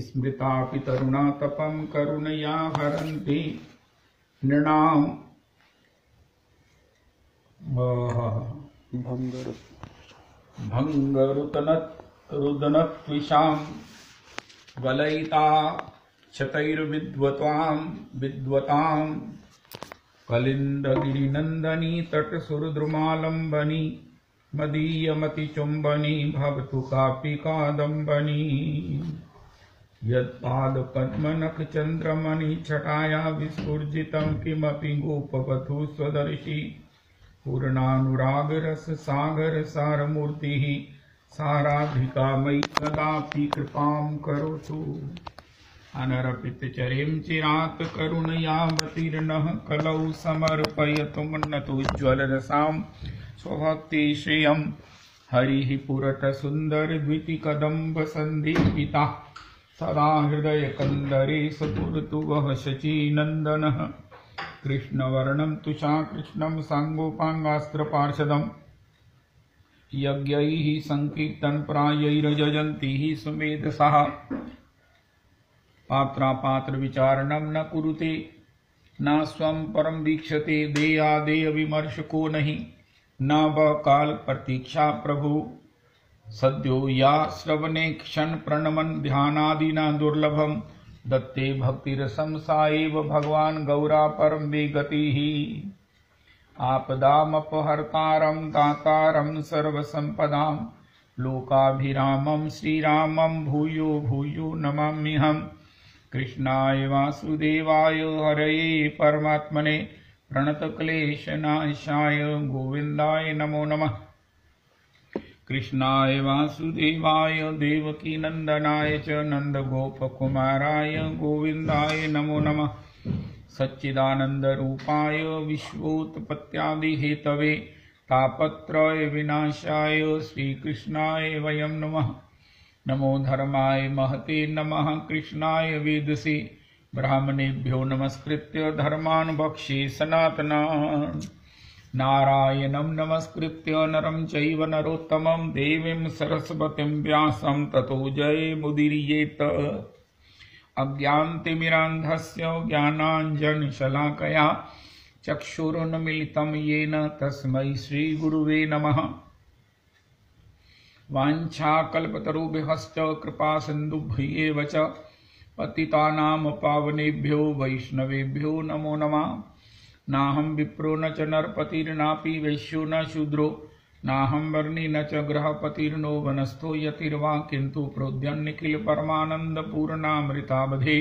स्मृतापि तरुणा तपं करुणया हरन्ति नृणाम् भङ्गरुदनत्विषां वलयिता शतैर्विद्वतां कलिन्दगिरिनन्दनी तटसुरद्रुमालम्बनी मदीयमतिचुम्बनी भवतु कापि कादम्बनी यत्पादपद्मनखचन्द्रमणि छटाया विस्फुर्जितं किमपि गोपवधू स्वदर्शी पूर्णानुरागरससागरसारमूर्तिः साराधिका मयि कदापि कृपां करोतु। अनरपितचरें चिरात् करुणयावतीर्णः कलौ समर्पयतु मन्नतोज्ज्वलरसां स्वभक्तिश्रियं हरिः पुरतः सुन्दरद्वितिकदम्बसन्दीपिता सदा हृदयकन्दरे स्फुरतु वः शचीनन्दनः कृष्णवर्णं तुषाकृष्णं साङ्गोपाङ्गास्त्रपार्षदं यज्ञैः सङ्कीर्तनप्रायैर्यजन्तीः सुमेधसः पात्रापात्रविचारणं न कुरुते न स्वं परं वीक्षते देयादेयविमर्शको नहि न काल प्रतीक्षा प्रभु सद्यो या श्रवणे क्षण प्रणमन ध्यानादिना दुर्लभम दत्ते भक्तिरसं सा एव भगवान् गौरा परं मे गतिः आपदामपहर्तारं दातारं सर्वसम्पदां लोकाभिरामं श्रीरामं भूयो भूयो नमाम्यहम्। कृष्णाय वासुदेवाय हरये परमात्मने प्रणतक्लेशनाशाय गोविन्दाय नमो नमः। कृष्णाय वासुदेवाय देवकीनन्दनाय च नन्दगोपकुमाराय गोविन्दाय नमो नमः। सच्चिदानन्दरूपाय विश्वोत्पत्त्यादिहेतवे तापत्रय विनाशाय श्रीकृष्णाय वयं नमः। नमो धर्माय महते नमः कृष्णाय वेदसे ब्राह्मणेभ्यो नमस्कृत्य धर्मान् भक्षे सनातनान् नारायणं नमस्कृत्य नरं चैव नरोत्तमं देवीं सरस्वतीं व्यासं ततो जयमुदीरयेत्। अज्ञानतिमिरान्धस्य ज्ञानाञ्जनशलाकया चक्षुरुन्मीलितं येन तस्मै श्रीगुरुवे नमः। वाञ्छाकल्पतरुभ्यश्च कृपासिन्धुभ्येव च पतितानां पावनेभ्यो वैष्णवेभ्यो नमो नमः। नाहं विप्रो न च नरपतिर्नापि वैश्यो न शूद्रो नाहं वर्णी न च गृहपतिर्नो वनस्थो यतिर्वा किन्तु प्रोद्यन्निखिल परमानन्दपूर्णामृतावधे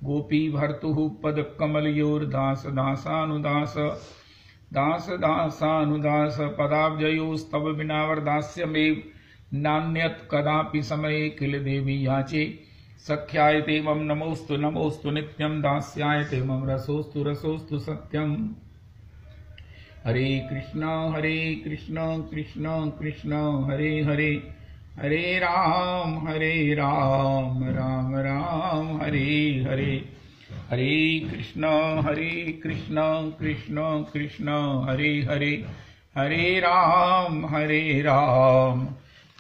गोपी भर्तुः पदकमलयोर्दास दासानुदास दास दासानुदास पदाब्जयोस्तव विना वरदास्यमेव नान्यत् कदापि समये किल देवी याचे सख्याय ते मम नमोस्तु नमोस्तु नित्यं दास्याय ते मम रसोस्तु रसोस्तु सत्यम्। हरे कृष्ण कृष्ण कृष्ण हरे हरे हरे राम राम राम हरे हरे हरे कृष्ण कृष्ण कृष्ण हरे हरे हरे राम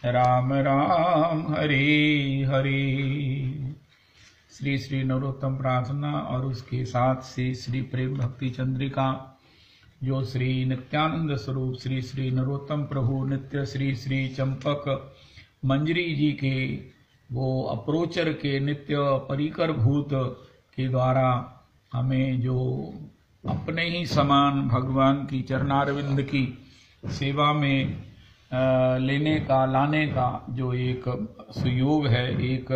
राम राम हरे हरे। श्री श्री नरोत्तम प्रार्थना और उसके साथ से श्री प्रेम भक्ति चंद्रिका जो श्री नित्यानंद स्वरूप श्री श्री नरोत्तम प्रभु नित्य श्री श्री चंपक मंजरी जी के वो अप्रोचर के नित्य परिकर भूत के द्वारा हमें जो अपने ही समान भगवान की चरणारविंद की सेवा में लाने का जो एक सुयोग है, एक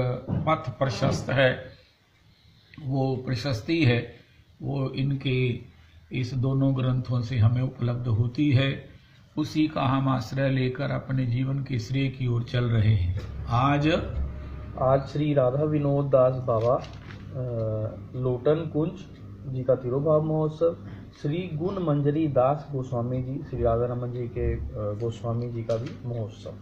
पथ प्रशस्त है, वो प्रशस्ति है, वो इनके इस दोनों ग्रंथों से हमें उपलब्ध होती है। उसी का हम आश्रय लेकर अपने जीवन के श्रेय की ओर चल रहे हैं। आज श्री राधा विनोद दास बाबा लोटन कुंज जी का तिरुभाव महोत्सव, श्री गुण मंजरी दास गोस्वामी जी श्री राधा रमन जी के गोस्वामी जी का भी महोत्सव।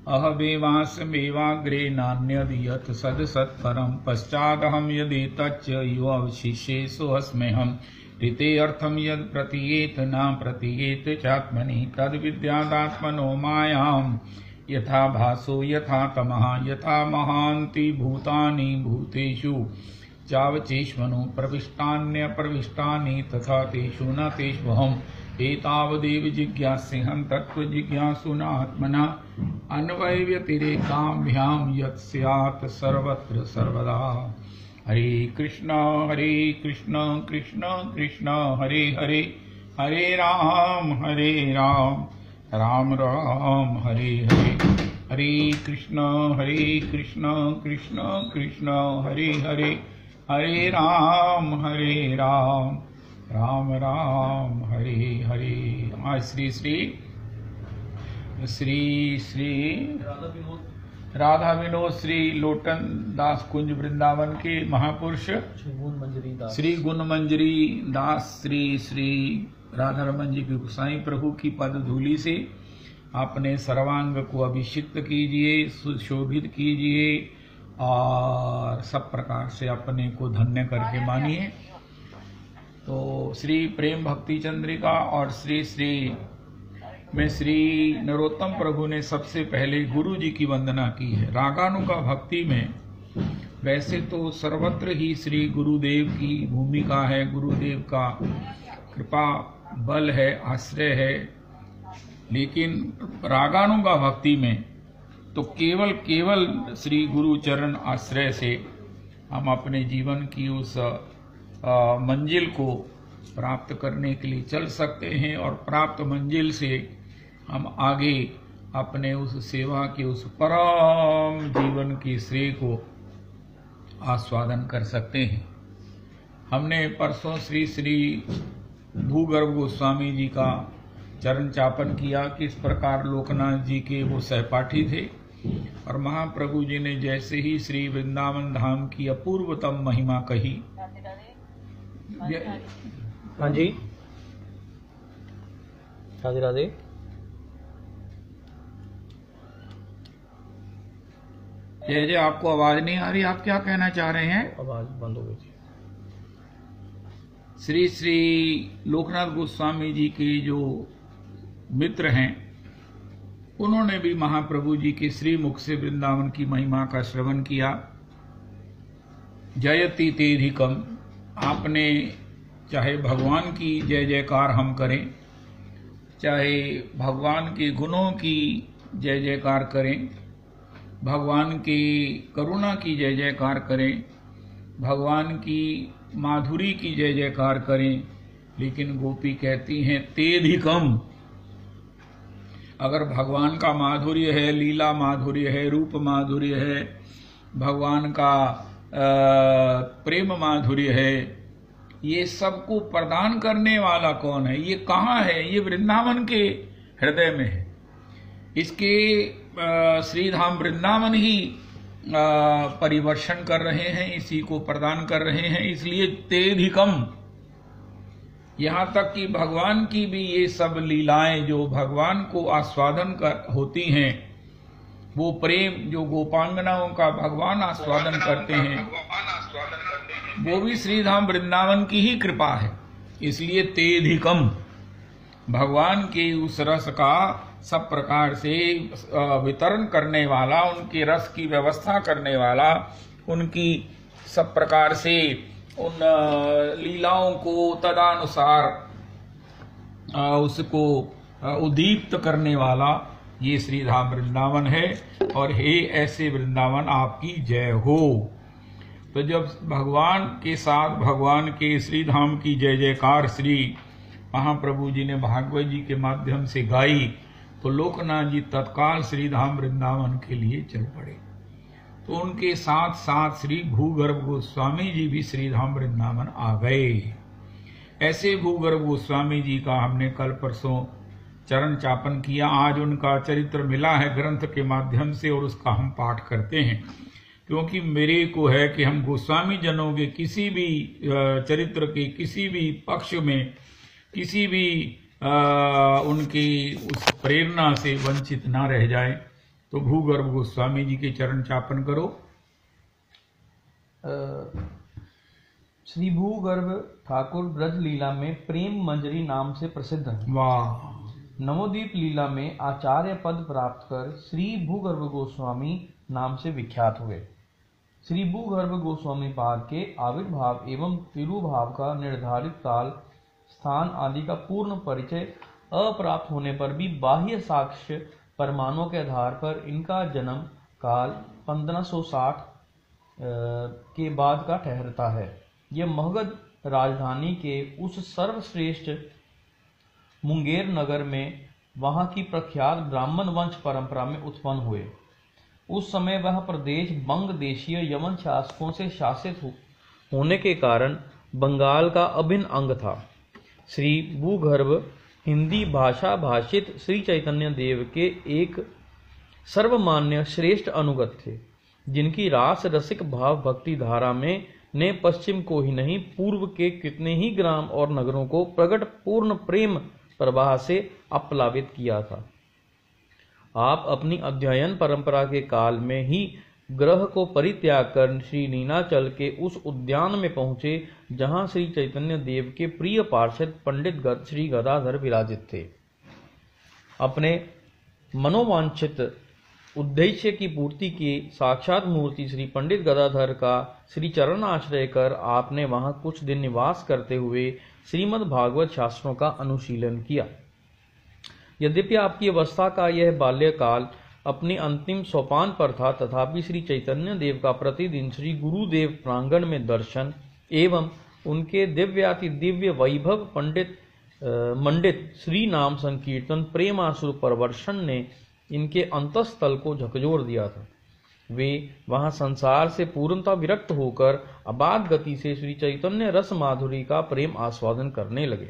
अहमेवासमेवाग्रे नान्यदियत् सदसत्परं पश्चादहं यदेतच्च युवावशिष्येषु अस्म्यहं ऋते अर्थं यद् प्रतीयेत न प्रतीयेत चात्मनि तद्विद्यादात्मनो मायां यथा भासो यथा तमः यथा महान्ति भूतानि भूतेषु चावचेष्मनो प्रविष्टान्य प्रविष्टानि तथा तेषु न तेष्वहम् एतावदेव जिज्ञास्यहं तत्त्वजिज्ञासुना आत्मना अन्वयव्यतिरेकाभ्यां यत् स्यात् सर्वत्र सर्वदा। हरे कृष्ण कृष्ण कृष्ण हरे हरे, हरे राम राम राम हरे हरे। हरे कृष्ण कृष्ण कृष्ण हरे हरे, हरे राम राम राम हरे हरे। आज श्री श्री राधा विनोद श्री लोटन दास कुंज वृंदावन के महापुरुष श्री गुण मंजरी दास श्री राधा रमन जी के गोसाई प्रभु की पद धूलि से अपने सर्वांग को अभिषिक्त कीजिए, सुशोभित कीजिए और सब प्रकार से अपने को धन्य करके मानिए। तो श्री प्रेम भक्ति चंद्रिका और श्री में श्री नरोत्तम प्रभु ने सबसे पहले गुरु जी की वंदना की है। रागानुगा भक्ति में वैसे तो सर्वत्र ही श्री गुरुदेव की भूमिका है, गुरुदेव का कृपा बल है, आश्रय है, लेकिन रागानुगा भक्ति में तो केवल श्री गुरु चरण आश्रय से हम अपने जीवन की उस मंजिल को प्राप्त करने के लिए चल सकते हैं और प्राप्त मंजिल से हम आगे अपने उस सेवा के उस परम जीवन के श्रेय को आस्वादन कर सकते हैं। हमने परसों श्री भूगर्भ गोस्वामी जी का चरण चापन किया। किस प्रकार लोकनाथ जी के वो सहपाठी थे और महाप्रभु जी ने जैसे ही श्री वृंदावन धाम की अपूर्वतम महिमा कही। हाँ जी, राधे राधे। जय जय, आपको आवाज नहीं आ रही, आप क्या कहना चाह रहे हैं? आवाज बंद हो गई थी। श्री लोकनाथ गोस्वामी जी के जो मित्र हैं उन्होंने भी महाप्रभु जी के श्री मुख से वृंदावन की महिमा का श्रवण किया। जयति तेधिकम, आपने चाहे भगवान की जय जयकार हम करें, चाहे भगवान के गुणों की जय जयकार करें, भगवान की करुणा की जय जयकार करें, भगवान की माधुरी की जय जयकार करें, लेकिन गोपी कहती हैं तेधिकम। अगर भगवान का माधुर्य है, लीला माधुर्य है, रूप माधुर्य है, भगवान का प्रेम माधुर्य है, ये सबको प्रदान करने वाला कौन है? ये कहाँ है? ये वृंदावन के हृदय में है। इसके श्रीधाम वृंदावन ही परिवर्षण कर रहे हैं, इसी को प्रदान कर रहे हैं। इसलिए तेधिकम, यहाँ तक कि भगवान की भी ये सब लीलाएं जो भगवान को आस्वादन कर होती हैं, वो प्रेम जो गोपांगनाओं का भगवान आस्वादन करते हैं, वो भी श्रीधाम वृंदावन की ही कृपा है। इसलिए तेधिकम, भगवान के उस रस का सब प्रकार से वितरण करने वाला, उनके रस की व्यवस्था करने वाला, उनकी सब प्रकार से उन लीलाओं को तदानुसार उसको उद्दीप्त करने वाला ये श्रीधाम वृंदावन है। और हे ऐसे वृंदावन आपकी जय हो। तो जब भगवान के साथ भगवान के श्रीधाम की जय जयकार श्री महाप्रभु जी ने भागवत जी के माध्यम से गाई, तो लोकनाथ जी तत्काल श्रीधाम वृंदावन के लिए चल पड़े। तो उनके साथ साथ श्री भूगर्भ गोस्वामी जी भी श्रीधाम वृंदावन आ गए। ऐसे भूगर्भ गोस्वामी जी का हमने कल परसों चरण चापन किया। आज उनका चरित्र मिला है ग्रंथ के माध्यम से और उसका हम पाठ करते हैं, क्योंकि मेरे को है कि हम गोस्वामी जनों के किसी भी चरित्र के किसी भी पक्ष में किसी भी उनकी उस प्रेरणा से वंचित ना रह जाए। तो भूगर्भ गोस्वामी जी के चरण चापन करो। श्री भूगर्भ ठाकुर ब्रज लीला में प्रेम मंजरी नाम से प्रसिद्ध है। वाह, नवोदीप लीला में आचार्य पद प्राप्त कर श्री भूगर्भ गोस्वामी नाम से विख्यात हुए। श्री भूगर्भ गोस्वामी पाद के आविर्भाव एवं तिरुभाव का निर्धारित काल, स्थान आदि का पूर्ण परिचय अप्राप्त होने पर भी बाह्य साक्ष्य प्रमाणों के आधार पर इनका जन्म काल 1560 के बाद का ठहरता है। यह मगध राजधानी के उस सर्वश्रेष्ठ मुंगेर नगर में वहां की प्रख्यात ब्राह्मण वंश परंपरा में उत्पन्न हुए। उस समय वह प्रदेश बंग देशीय यवन शासकों से शासित होने के कारण बंगाल का अभिन्न अंग था। श्री भूगर्भ हिंदी भाषा भाषित श्री चैतन्य देव के एक सर्वमान्य श्रेष्ठ अनुगत थे, जिनकी रास रसिक भाव भक्ति धारा में ने पश्चिम को ही नहीं पूर्व के कितने ही ग्राम और नगरों को प्रकट पूर्ण प्रेम प्रवाह से अपलावित किया था। आप अपनी अध्ययन परंपरा के काल में ही ग्रह को परित्याग कर श्री नीलाचल के उस उद्यान में पहुंचे जहां श्री चैतन्य देव के प्रिय पार्षद पंडित श्री गदाधर विराजित थे। अपने मनोवांछित उद्देश्य की पूर्ति की साक्षात मूर्ति श्री पंडित गदाधर का श्री चरण आश्रय कर आपने वहां कुछ दिन निवास करते हुए श्रीमद् भागवत शास्त्रों का अनुशीलन किया। यद्यपि आपकी अवस्था का यह बाल्यकाल अपनी अंतिम सोपान पर था, तथापि श्री चैतन्य देव का प्रतिदिन श्री गुरुदेव प्रांगण में दर्शन एवं उनके दिव्याति दिव्य वैभव मंडित श्री नाम संकीर्तन प्रेमाश्रु प्रवर्षण ने इनके अंतःस्थल को झकझोर दिया था। वे वहां संसार से पूर्णतः विरक्त होकर अबाध गति से श्री चैतन्य रस माधुरी का प्रेम आस्वादन करने लगे।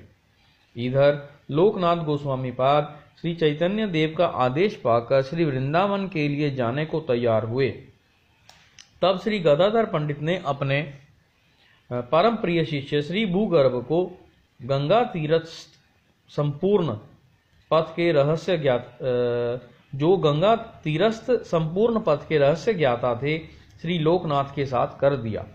इधर लोकनाथ गोस्वामी पाद श्री चैतन्य देव का आदेश पाकर श्री वृंदावन के लिए जाने को तैयार हुए। तब श्री गदाधर पंडित ने अपने परम प्रिय शिष्य श्री भूगर्भ को गंगा तीरथ संपूर्ण पथ के रहस्य ज्ञाता थे, श्री लोकनाथ के साथ कर दिया।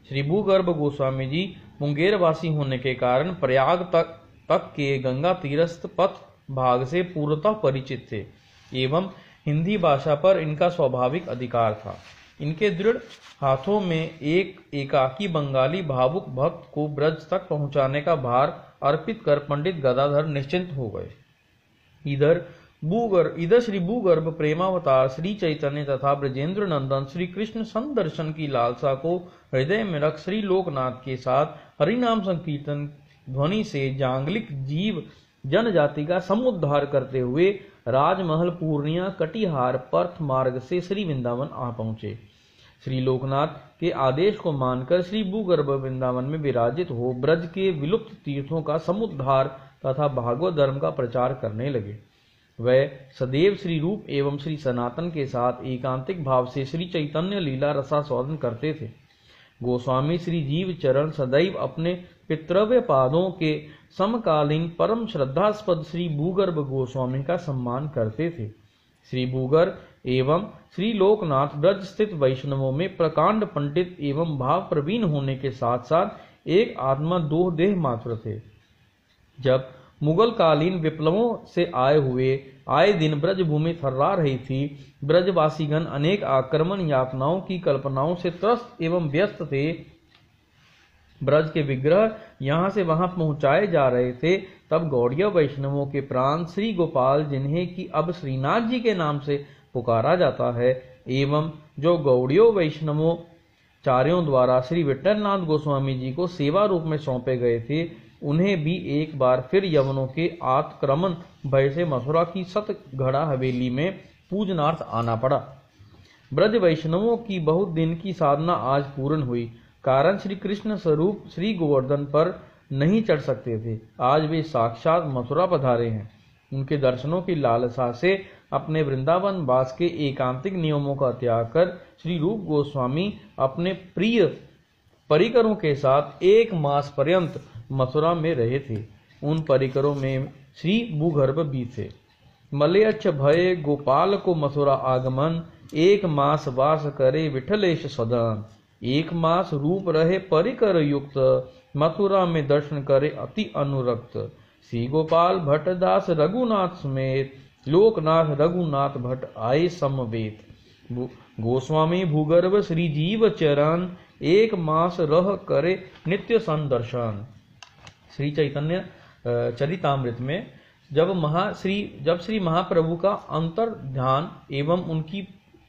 श्री भूगर्भ गोस्वामी जी मुंगेर वासी होने के कारण प्रयाग तक के गंगा तीरस्थ पथ भाग से पूर्णतः परिचित थे एवं हिंदी भाषा पर इनका स्वाभाविक अधिकार था। इनके दृढ़ हाथों में एक एकाकी बंगाली भावुक भक्त को ब्रज तक पहुंचाने का भार अर्पित कर पंडित गदाधर निश्चिंत हो गए। इधर श्री भूगर्भ प्रेमावतार श्री चैतन्य तथा ब्रजेंद्र नंदन श्री कृष्ण संदर्शन की लालसा को हृदय में रख श्री लोकनाथ के साथ हरिनाम संकीर्तन ध्वनि से जांगलिक जीव जनजाति का समुद्धार करते हुए राजमहल पूर्णिया कटिहार पर्थ मार्ग से श्री वृंदावन आ पहुंचे। श्री लोकनाथ के आदेश को मानकर श्री भूगर्भ वृंदावन में विराजित हो ब्रज के विलुप्त तीर्थों का समुद्धार तथा भागवत धर्म का प्रचार करने लगे। वह सदैव श्री रूप एवं श्री सनातन के साथ एकांतिक भाव से श्री चैतन्य लीला रसास्वादन करते थे। गोस्वामी श्री जीव चरण सदैव अपने पितृव्य पादों के समकालीन परम श्रद्धास्पद श्री भूगर्भ गोस्वामी का सम्मान करते थे। श्री भूगर्भ एवं श्री लोकनाथ ब्रज स्थित वैष्णवों में प्रकांड पंडित एवं भाव प्रवीण होने के साथ साथ एक आत्मा दो देह मात्र थे। जब मुगल कालीन विप्लवों से आए दिन ब्रज भूमि थर्रा रही थी, ब्रजवासीगण अनेक आक्रमण यातनाओं की कल्पनाओं से त्रस्त एवं व्यस्त थे। ब्रज के विग्रह यहाँ से वहां पहुंचाए जा रहे थे, तब गौड़ीय वैष्णवों के प्राण श्री गोपाल, जिन्हें कि अब श्रीनाथ जी के नाम से पुकारा जाता है, एवं जो गौड़ीय वैष्णवों चार्यों द्वारा श्री विट्ठलनाथ गोस्वामी जी को सेवा रूप में सौंपे गए थे, उन्हें भी एक बार फिर यवनों के आक्रमण भय से मथुरा की सतगढ़ा हवेली में पूजनार्थ आना पड़ा। ब्रज वैष्णवों की बहुत दिन की साधना आज पूर्ण हुई, कारण श्री कृष्ण स्वरूप श्री गोवर्धन पर नहीं चढ़ सकते थे। आज वे साक्षात मथुरा पधारे हैं। उनके दर्शनों की लालसा से अपने वृंदावन वास के एकांतिक नियमों का त्याग कर श्री रूप गोस्वामी अपने प्रिय परिकरों के साथ 1 मास पर्यंत मथुरा में रहे थे। उन परिकरों में श्री भूगर्भ भी थे। मलयच्छ भय गोपाल को मथुरा आगमन, 1 मास वास करे विठलेश सदन। 1 मास रूप रहे परिकर युक्त, मथुरा में दर्शन करे अति अनुरक्त। श्री गोपाल भट्ट दास रघुनाथ समेत लोकनाथ रघुनाथ भट्ट आए समवेत। गोस्वामी भूगर्भ श्री जीव चरण एक मास रह करे नित्य संदर्शन। श्री चैतन्य चरितामृत में जब श्री महाप्रभु का अंतर ध्यान एवं उनकी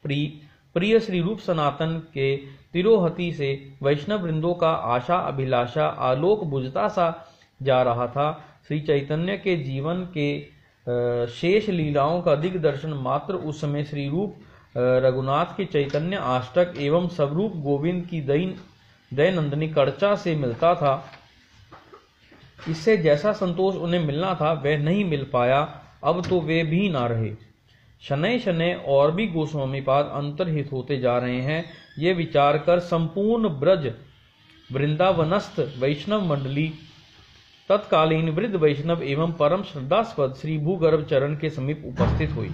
प्रिय श्री रूप सनातन के तिरोहति से वैष्णव वृंदों का आशा अभिलाषा आलोक बुझता सा जा रहा था, श्री चैतन्य के जीवन के शेष लीलाओं का दिग्दर्शन मात्र उस समय श्री रूप रघुनाथ के चैतन्य आष्टक एवं स्वरूप गोविंद की दयानंदिनी कर्चा से मिलता था। इससे जैसा संतोष उन्हें मिलना था वह नहीं मिल पाया। अब तो वे भी ना रहे। शनै शनै और भी गोस्वामीपाद अंतर्हित होते जा रहे हैं। ये विचार कर संपूर्ण ब्रज वृंदावनस्थ वैष्णव मंडली तत्कालीन वृद्ध वैष्णव एवं परम श्रद्धास्पद श्री भूगर्भ चरण के समीप उपस्थित हुई।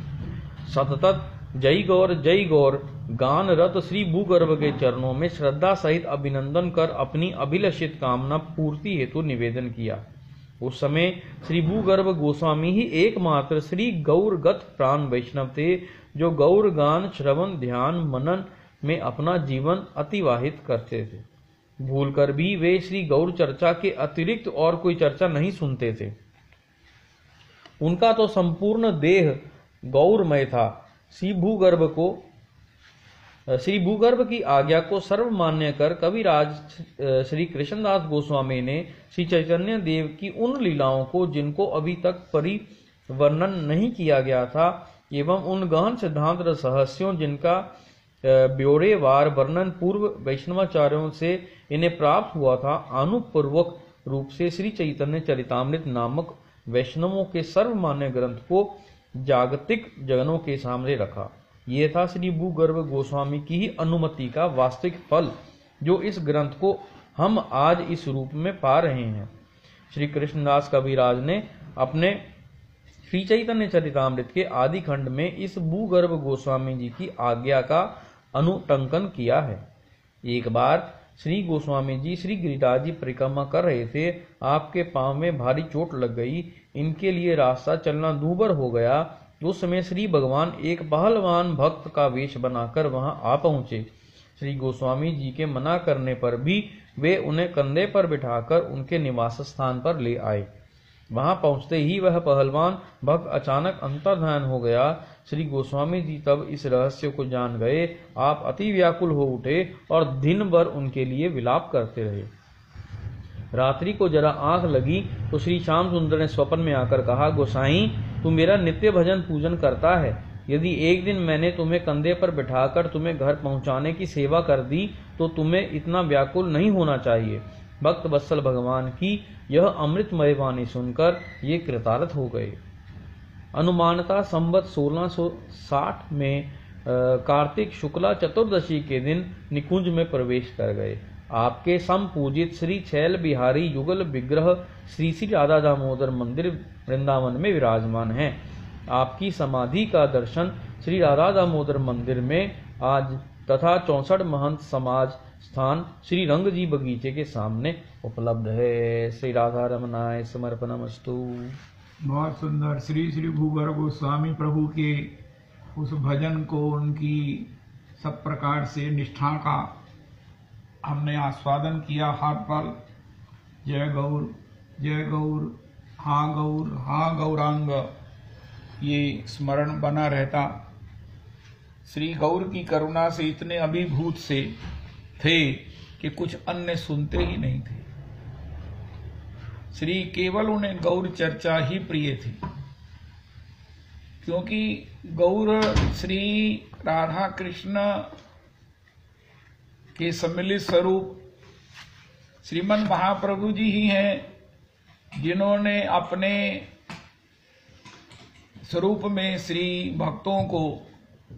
सतत जय गौर गान रत श्री भूगर्भ के चरणों में श्रद्धा सहित अभिनंदन कर अपनी अभिलषित कामना पूर्ति हेतु निवेदन किया। उस समय श्री भूगर्भ गोस्वामी ही एकमात्र श्री गौरगत प्राण वैष्णव थे, जो गौर गान श्रवण ध्यान मनन में अपना जीवन अतिवाहित करते थे। भूलकर भी वे श्री गौर चर्चा के अतिरिक्त और कोई चर्चा नहीं सुनते थे। उनका तो संपूर्ण देह गौरमय था। श्री भूगर्भ की आज्ञा को सर्वमान्य कर कविराज श्री कृष्णदास गोस्वामी ने श्री चैतन्य देव की उन लीलाओं को जिनको अभी तक परिवर्णन नहीं किया गया था एवं उन गहन सिद्धांत रहस्यों जिनका ब्यौरेवार वर्णन पूर्व वैष्णवाचार्यों से इन्हें प्राप्त हुआ था, अनुपूर्वक रूप से श्री चैतन्य चरितामृत नामक वैष्णवों के सर्वमान्य ग्रंथ को जागतिक जनों के सामने रखा। ये था श्री भूगर्भ गोस्वामी की ही अनुमति का वास्तविक फल, जो इस ग्रंथ को हम आज इस रूप में पा रहे हैं। श्री कृष्णदास कविराज ने अपने श्री चैतन्य चरितामृत के आदि खंड में इस भूगर्भ गोस्वामी जी की आज्ञा का अनुटंकन किया है। एक बार श्री गोस्वामी जी श्री गिरिराज जी परिक्रमा कर रहे थे। आपके पांव में भारी चोट लग गई। इनके लिए रास्ता चलना दूभर हो गया। उस समय श्री भगवान एक पहलवान भक्त का वेश बनाकर वहां आ पहुंचे। श्री गोस्वामी जी के मना करने पर भी वे उन्हें कंधे पर बिठाकर उनके निवास स्थान पर ले आए। वहां पहुंचते ही वह पहलवान भक्त अचानक अंतर्ध्यान हो गया। श्री गोस्वामी जी तब इस रहस्य को जान गए। आप अति व्याकुल हो उठे और दिन भर उनके लिए विलाप करते रहे। रात्रि को जरा आंख लगी तो श्री श्याम सुंदर ने स्वप्न में आकर कहा, गोसाई तू मेरा नित्य भजन पूजन करता है। यदि एक दिन मैंने तुम्हें कंधे पर बिठाकर तुम्हें घर पहुंचाने की सेवा कर दी तो तुम्हें इतना व्याकुल नहीं होना चाहिए। भक्त वत्सल भगवान की यह अमृतमय वाणी सुनकर ये कृतार्थ हो गए। अनुमानता संवत 1660 में कार्तिक शुक्ला चतुर्दशी के दिन निकुंज में प्रवेश कर गए। आपके समपूजित श्री छैल बिहारी युगल विग्रह श्री श्री राधा दामोदर मंदिर वृंदावन में विराजमान हैं। आपकी समाधि का दर्शन श्री राधा दामोदर मंदिर में आज तथा 64 महंत समाज स्थान श्री रंग जी बगीचे के सामने उपलब्ध है। श्री राधा रमनाय समर्पणमस्तु। बहुत सुंदर। श्री श्री भूगर्भ गोस्वामी प्रभु के उस भजन को, उनकी सब प्रकार से निष्ठा का हमने आस्वादन किया हर पल। जय गौर, हाँ गौरांग, ये स्मरण बना रहता। श्री गौर की करुणा से इतने अभिभूत से थे कि कुछ अन्य सुनते ही नहीं थे। श्री केवल उन्हें गौर चर्चा ही प्रिय थी, क्योंकि गौर श्री राधा कृष्ण के सम्मिलित स्वरूप श्रीमन महाप्रभु जी ही हैं, जिन्होंने अपने स्वरूप में श्री भक्तों को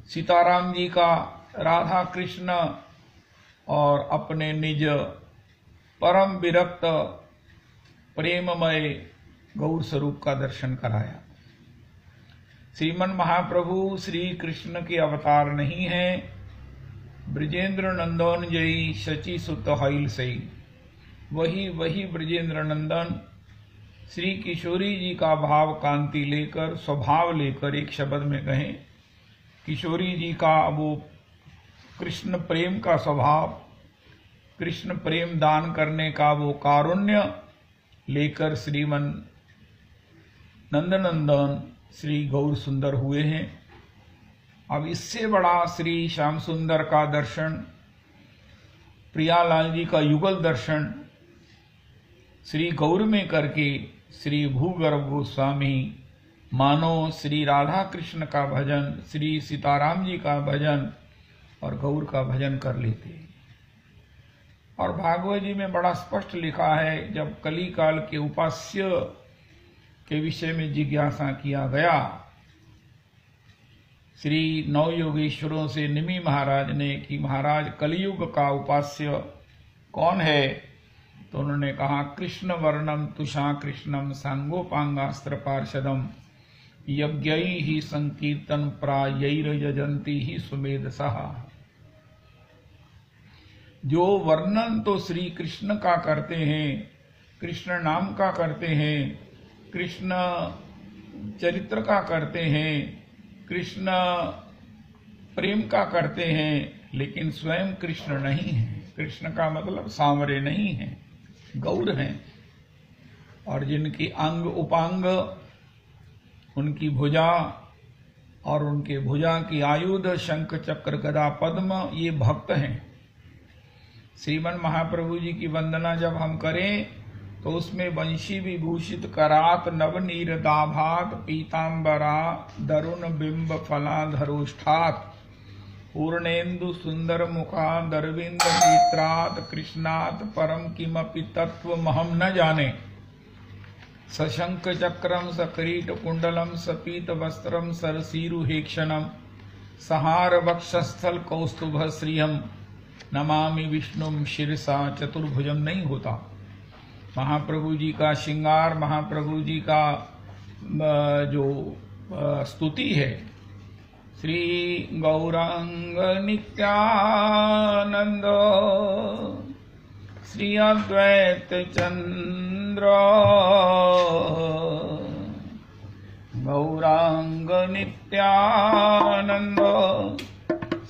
सीताराम जी का, राधा कृष्ण और अपने निज परम विरक्त प्रेममय गौर स्वरूप का दर्शन कराया। श्रीमन महाप्रभु श्री कृष्ण के अवतार नहीं हैं। ब्रजेंद्र नंदन जयी शची सुत हईल सई, वही ब्रजेंद्र नंदन श्री किशोरी जी का भाव कांति लेकर, स्वभाव लेकर एक शब्द में कहें, किशोरी जी का वो कृष्ण प्रेम का स्वभाव, कृष्ण प्रेम दान करने का वो कारुण्य लेकर श्रीमन नंदनंदन श्री गौर सुंदर हुए हैं। अब इससे बड़ा श्री श्याम सुंदर का दर्शन, प्रियालाल जी का युगल दर्शन श्री गौर में करके श्री भूगर्भ गोस्वामी मानो श्री राधा कृष्ण का भजन, श्री सीताराम जी का भजन और गौर का भजन कर लेते हैं। और भागवत जी में बड़ा स्पष्ट लिखा है, जब कली काल के उपास्य के विषय में जिज्ञासा किया गया, श्री नौ योगेश्वरों से निमि महाराज ने कि महाराज कलयुग का उपास्य कौन है, तो उन्होंने कहा कृष्ण वर्णम तुषा कृष्णम सांगोपांगास्त्र पार्षदम यज्ञई ही संकीर्तन प्रायैर्यजंती ही सुमेधसः। जो वर्णन तो श्री कृष्ण का करते हैं, कृष्ण नाम का करते हैं, कृष्ण चरित्र का करते हैं, कृष्ण प्रेम का करते हैं, लेकिन स्वयं कृष्ण नहीं है। कृष्ण का मतलब सांवरे नहीं है, गौर हैं। और जिनकी अंग उपांग, उनकी भुजा और उनके भुजा की आयुध शंख चक्र गदा पद्म, ये भक्त हैं। श्रीमन महाप्रभु जी की वंदना जब हम करें तो उसमें वंशी विभूषित करात नवनीर दाभात पीतांबरा दरुण बिंब फलाधरोष्ठात पूर्णेन्दु सुंदर मुखा दरविंद नेत्रात कृष्णात परम किमपि तत्व महम न जाने। सशंक चक्रम सकीट कुंडलम सपीत वस्त्रम सरसीरुहेक्षणम सहार वक्षस्थल कौस्तुभ श्रियम नमामि विष्णुम शिरसा चतुर्भुजम नहीं होता। महाप्रभु जी का श्रृंगार, महाप्रभु जी का जो स्तुति है, श्री गौरांग नित्यानंद श्री अद्वैत चंद्र गौरांग नित्यानंद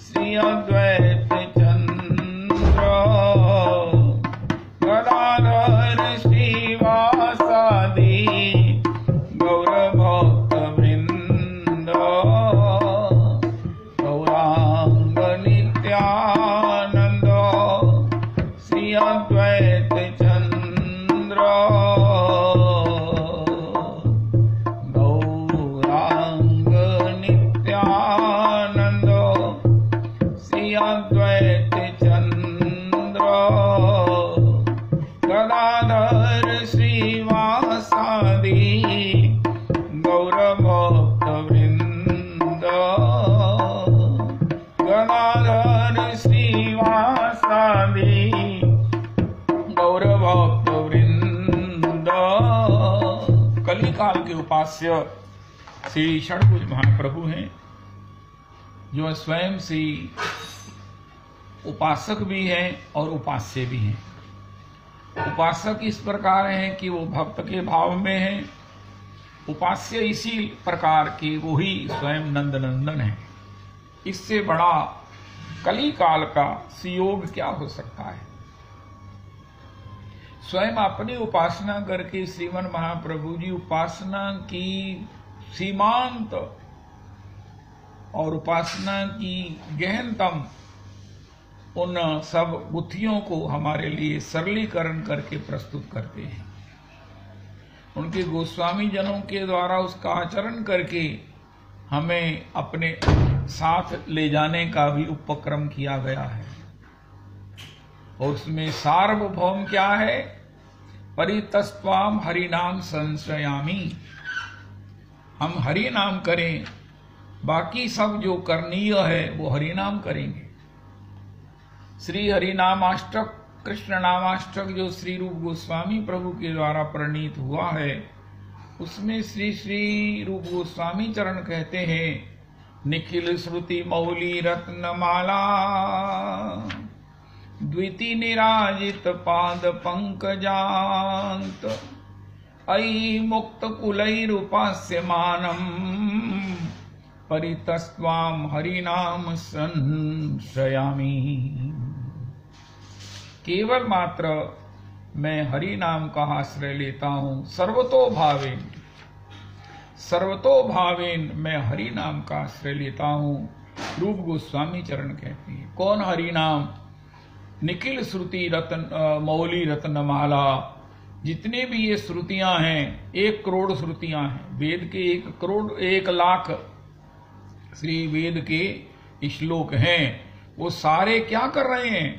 श्री अद्वैत चंद्र गदाधर श्रीवासादि गौर भक्त वृंद गौरांग नित्यानंद श्री अद्वैत चंद्र गौरांग नित्यानंद श्री अद्वैत चंद्र गदाधर श्रीवासादि गौर भक्त वृंद गदाधर श्रीवासादि गौर भक्त वृंद। कलिकाल के उपास्य श्री षडभुज महाप्रभु हैं, जो स्वयं श्री उपासक भी हैं और उपास्य भी हैं। उपासक इस प्रकार हैं कि वो भक्त के भाव में हैं, उपास्य इसी प्रकार के वो ही स्वयं नंदनंदन है। इससे बड़ा कली काल का सुयोग क्या हो सकता है। स्वयं अपनी उपासना करके श्रीमन महाप्रभु जी उपासना की सीमांत और उपासना की गहनतम उन सब गुत्थियों को हमारे लिए सरलीकरण करके प्रस्तुत करते हैं। उनके गोस्वामी जनों के द्वारा उसका आचरण करके हमें अपने साथ ले जाने का भी उपक्रम किया गया है। और उसमें सार्वभौम क्या है, परितस्त्वाम हरिनाम संश्रयामी। हम हरि नाम करें, बाकी सब जो करणीय है वो हरिनाम करेंगे। श्री हरिनामाष्टक, कृष्ण नामाष्टक जो श्री रूप गोस्वामी प्रभु के द्वारा प्रणीत हुआ है, उसमें श्री श्री रूप गोस्वामी चरण कहते हैं, निखिल श्रुति मौली रत्नमाला द्विति निराजित पाद पंकजांत अयि मुक्त कुलैरुपास्यमानम् परितस्त्वां हरिनाम संश्रयामि। केवल मात्र मैं हरि नाम का आश्रय लेता हूं। सर्वतो भावेन मैं हरि नाम का आश्रय लेता हूं। रूप गोस्वामी चरण कहते हैं। कौन हरि नाम? निखिल श्रुति रत्न मौली रत्नमाला। जितने भी ये श्रुतियां हैं, 1 करोड़ श्रुतियां हैं वेद के, 1 करोड़ 1 लाख श्री वेद के श्लोक हैं। वो सारे क्या कर रहे हैं?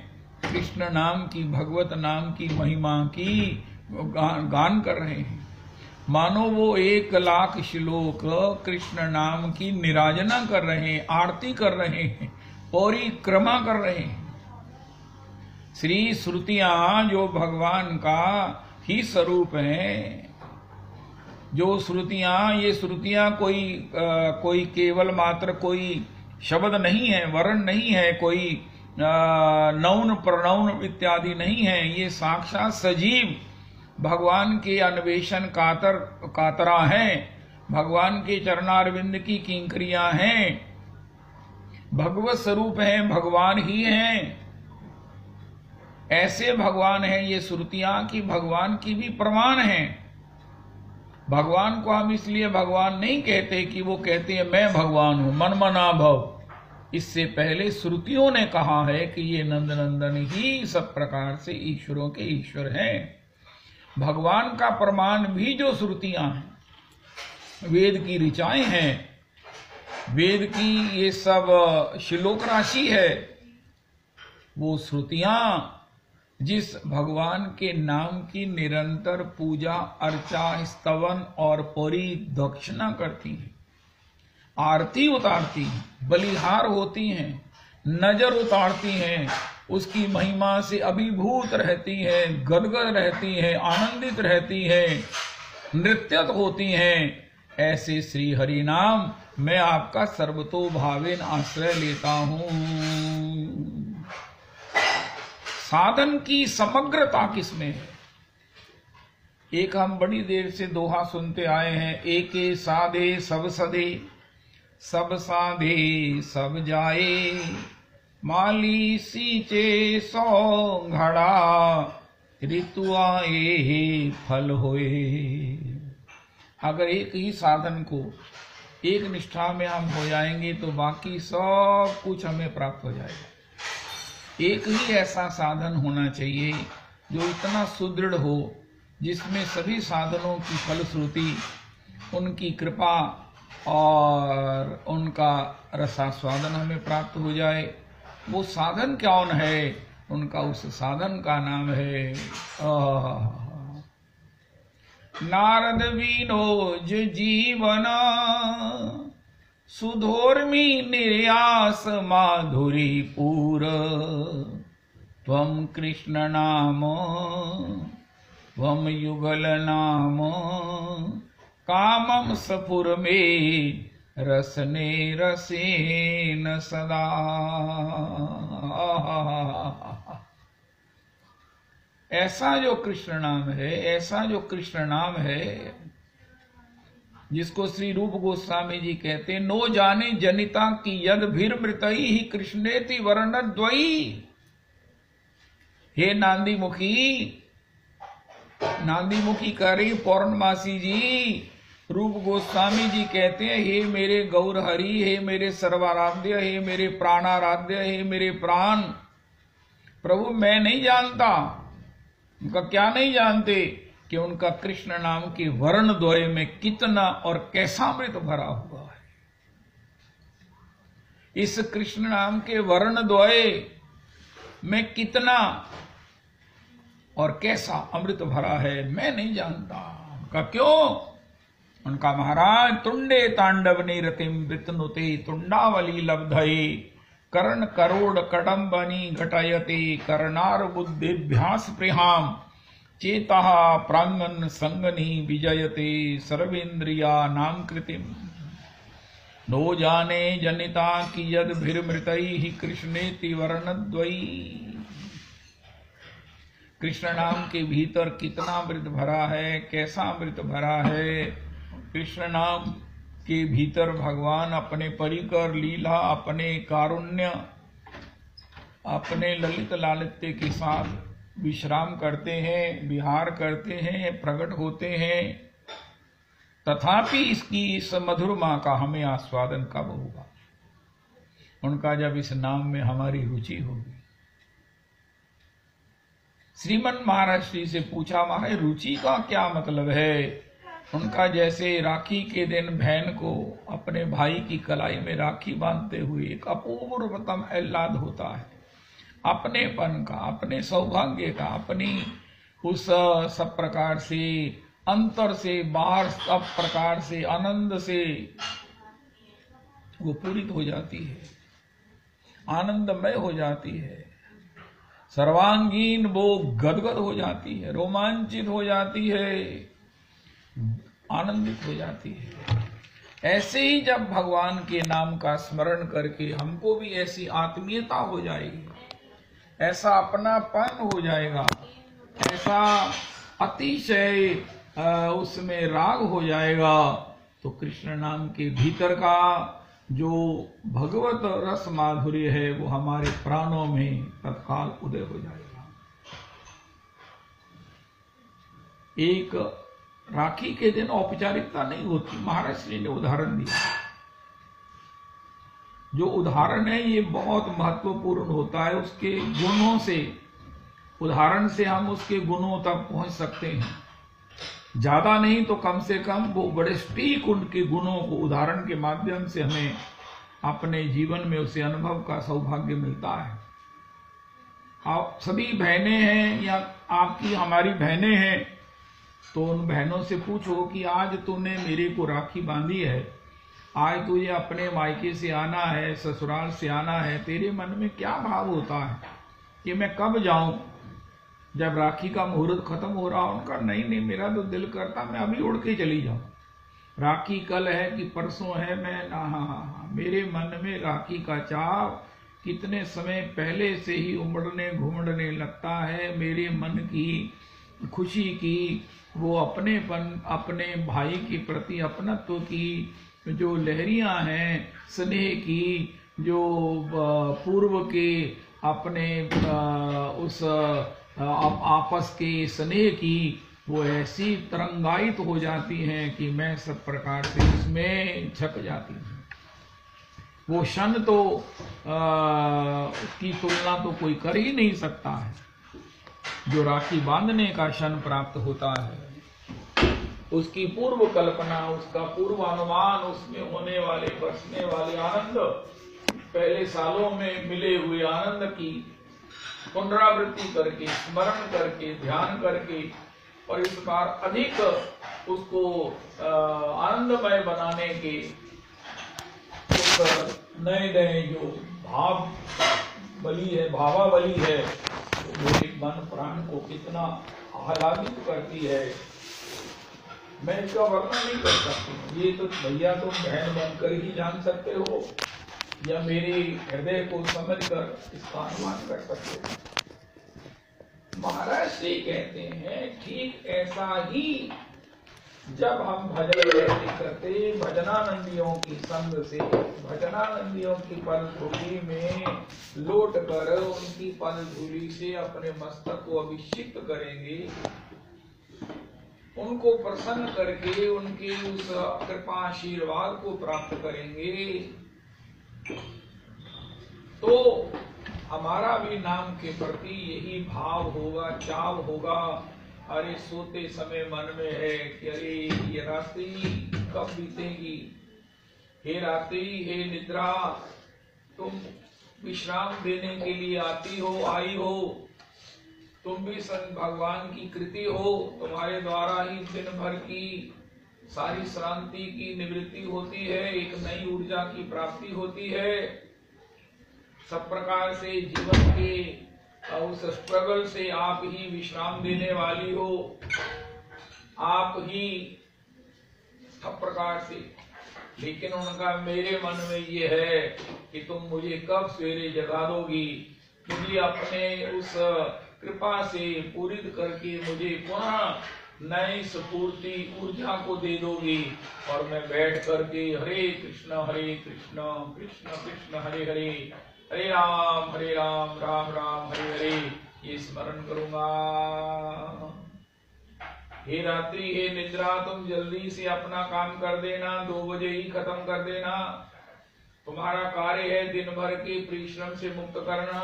कृष्ण नाम की, भगवत नाम की महिमा की गान कर रहे हैं। मानो वो 1 लाख श्लोक कृष्ण नाम की निराजना कर रहे हैं, आरती कर रहे हैं, परिक्रमा कर रहे हैं। श्री श्रुतियां जो भगवान का ही स्वरूप है, जो श्रुतियां, ये श्रुतियां कोई केवल मात्र कोई शब्द नहीं है, वर्ण नहीं है, कोई नौन प्रणौन इत्यादि नहीं है। ये साक्षात सजीव भगवान के अन्वेषण कातरा हैं, भगवान के चरणारविंद की किंकरियां हैं, भगवत स्वरूप हैं, भगवान ही हैं। ऐसे भगवान हैं ये श्रुतियां कि भगवान की भी प्रमाण हैं। भगवान को हम इसलिए भगवान नहीं कहते कि वो कहते हैं मैं भगवान हूं, मन मना भव। इससे पहले श्रुतियों ने कहा है कि ये नंदनंदन ही सब प्रकार से ईश्वरों के ईश्वर हैं। भगवान का प्रमाण भी जो श्रुतियां हैं, वेद की ऋचाएं हैं, वेद की ये सब श्लोक राशि है, वो श्रुतियां जिस भगवान के नाम की निरंतर पूजा अर्चा स्तवन और परिदक्षिणा करती हैं, आरती उतारती हैं, बलिहार होती हैं, नजर उतारती हैं, उसकी महिमा से अभिभूत रहती हैं, गदगद रहती हैं, आनंदित रहती हैं, नृत्यत होती हैं, ऐसे श्री हरि नाम मैं आपका सर्वतो भावेन आश्रय लेता हूं। साधन की समग्रता किसमें है? एक हम बड़ी देर से दोहा सुनते आए हैं, एके साधे सब सधे, सब साधे सब जाए, माली सींचे 100 घड़ा, ऋतु आए फल होए। अगर एक ही साधन को एक निष्ठा में हम हो जाएंगे तो बाकी सब कुछ हमें प्राप्त हो जाएगा। एक ही ऐसा साधन होना चाहिए जो इतना सुदृढ़ हो, जिसमें सभी साधनों की फलश्रुति, उनकी कृपा और उनका रसास्वादन हमें प्राप्त हो जाए। वो साधन कौन है? उनका उस साधन का नाम है नारद विनोज जीवन, सुधोर्मी निर्यास माधुरी पूर, त्वं कृष्ण नाम त्वं युगल नाम, कामम सपुर में रसने रसेन सदा। ऐसा जो कृष्ण नाम है, ऐसा जो कृष्ण नाम है, जिसको श्री रूप गोस्वामी जी कहते हैं, नो जाने जनिता की यद भीर मृतई ही कृष्णेति वर्णद्वयी। हे नांदी मुखी कह रही पौर्णमासी जी, रूप गोस्वामी जी कहते हैं, हे मेरे गौर हरि, हे मेरे सर्वाराध्य, हे मेरे प्राणाराध्य, हे मेरे प्राण प्रभु, मैं नहीं जानता। उनका क्या नहीं जानते? कि उनका कृष्ण नाम के वर्ण द्वय में कितना और कैसा अमृत भरा हुआ है। इस कृष्ण नाम के वर्ण द्वय में कितना और कैसा अमृत भरा है, मैं नहीं जानता। उनका क्यों? उनका महाराज तुंडे तांडव निरतिम वितनुते तुंडावली लब्धये, कर्ण करोड़ कदम्बनी घटयते, कर्णार बुद्धिभ्यास प्रिहाम, चेता प्रांगन संगनी विजयते, सर्वेन्द्रिया नाम कृतिम। नो जाने जनिता की यद भीर मृतई ही कृष्णेति वर्णद्वयी। कृष्ण नाम के भीतर कितना अमृत भरा है, कैसा अमृत भरा है। कृष्ण नाम के भीतर भगवान अपने परिकर लीला, अपने कारुण्य, अपने ललित लालित्य के साथ विश्राम करते हैं, विहार करते हैं, प्रकट होते हैं। तथापि इसकी इस मधुरमा का हमें आस्वादन कब होगा? उनका जब इस नाम में हमारी रुचि होगी। श्रीमन महाराज श्री से पूछा, महाराज रुचि का क्या मतलब है? उनका जैसे राखी के दिन बहन को अपने भाई की कलाई में राखी बांधते हुए एक अपूर्वतम आह्लाद होता है, अपनेपन का, अपने सौभाग्य का, अपनी उस सब प्रकार से अंतर से बाहर सब प्रकार से आनंद से वो पूरित हो जाती है, आनंदमय हो जाती है, सर्वांगीण वो गदगद हो जाती है, रोमांचित हो जाती है, आनंदित हो जाती है। ऐसे ही जब भगवान के नाम का स्मरण करके हमको भी ऐसी आत्मीयता हो जाएगी, ऐसा अपनापन हो जाएगा, ऐसा अतिशय उसमें राग हो जाएगा, तो कृष्ण नाम के भीतर का जो भगवत रस माधुर्य है वो हमारे प्राणों में तत्काल उदय हो जाएगा। एक राखी के दिन औपचारिकता नहीं होती। महाराज श्री ने उदाहरण दिया, जो उदाहरण है ये बहुत महत्वपूर्ण होता है। उसके गुणों से, उदाहरण से हम उसके गुणों तक पहुंच सकते हैं। ज्यादा नहीं तो कम से कम वो बड़े सटीक उनके गुणों को उदाहरण के माध्यम से हमें अपने जीवन में उसे अनुभव का सौभाग्य मिलता है। आप सभी बहनें हैं या आपकी हमारी बहनें हैं, तो उन बहनों से पूछो कि आज तूने मेरे को राखी बांधी है, आज तुझे अपने मायके से आना है, ससुराल से आना है, तेरे मन में क्या भाव होता है कि मैं कब जाऊं? जब राखी का मुहूर्त खत्म हो रहा, उनका नहीं, मेरा तो दिल करता मैं अभी उड़ के चली जाऊं। राखी कल है कि परसों है, मैं हाँ, मेरे मन में राखी का चाव कितने समय पहले से ही उमड़ने घुमड़ने लगता है। मेरे मन की खुशी की, वो अपनेपन, अपने भाई के प्रति अपनत्व की जो लहरियां हैं, स्नेह की, जो पूर्व के अपने उस आपस के स्नेह की, वो ऐसी तरंगायित हो जाती हैं कि मैं सब प्रकार से इसमें छक जाती हूँ। वो क्षण तो की तुलना तो कोई कर ही नहीं सकता है, जो राखी बांधने का क्षण प्राप्त होता है। उसकी पूर्व कल्पना, उसका पूर्वानुमान, उसमें होने वाले बरसने वाले आनंद, पहले सालों में मिले हुए आनंद की पुनरावृत्ति करके, स्मरण करके, ध्यान करके, और इस बार अधिक उसको आनंदमय बनाने के नए नए जो भाव बली है, भावावली है, मेरे मन प्राण को कितना आह्लादित करती है, मैं इसका वर्णन नहीं कर सकती। ये तो भैया तुम बहन बनकर ही जान सकते हो, या मेरे हृदय को समझकर इसका अनुमान कर सकते हो। महाराज श्री कहते हैं ठीक ऐसा ही जब हम भजन करते, भजनानंदियों की संग से, भजनानंदियों की पल धूलि में लौट कर उनकी पल धूलि से अपने मस्तक को अभिषिक्त करेंगे, उनको प्रसन्न करके उनके उस कृपा आशीर्वाद को प्राप्त करेंगे, तो हमारा भी नाम के प्रति यही भाव होगा, चाव होगा। अरे सोते समय मन में है कि अरे ये रात्रि कब बीतेगी, हे रात्रि, हे निद्रा, तुम विश्राम देने के लिए आती हो, आई हो, तुम भी संत भगवान की कृति हो, तुम्हारे द्वारा ही दिन भर की सारी श्रांति की निवृत्ति होती है, एक नई ऊर्जा की प्राप्ति होती है। सब प्रकार से जीवन के उस स्ट्रगल से आप ही विश्राम देने वाली हो, आप ही सब प्रकार से। लेकिन उनका मेरे मन में ये है कि तुम मुझे कब सवेरे जगा दोगी, मुझे अपने उस कृपा से पूरित करके मुझे पुनः नई स्फूर्ति ऊर्जा को दे दोगे और मैं बैठ करके हरे कृष्ण कृष्ण कृष्ण हरे हरे, हरे राम राम राम हरे हरे ये स्मरण करूंगा। हे रात्रि, हे निद्रा, तुम जल्दी से अपना काम कर देना, 2 बजे ही खत्म कर देना। तुम्हारा कार्य है दिन भर के परिश्रम से मुक्त करना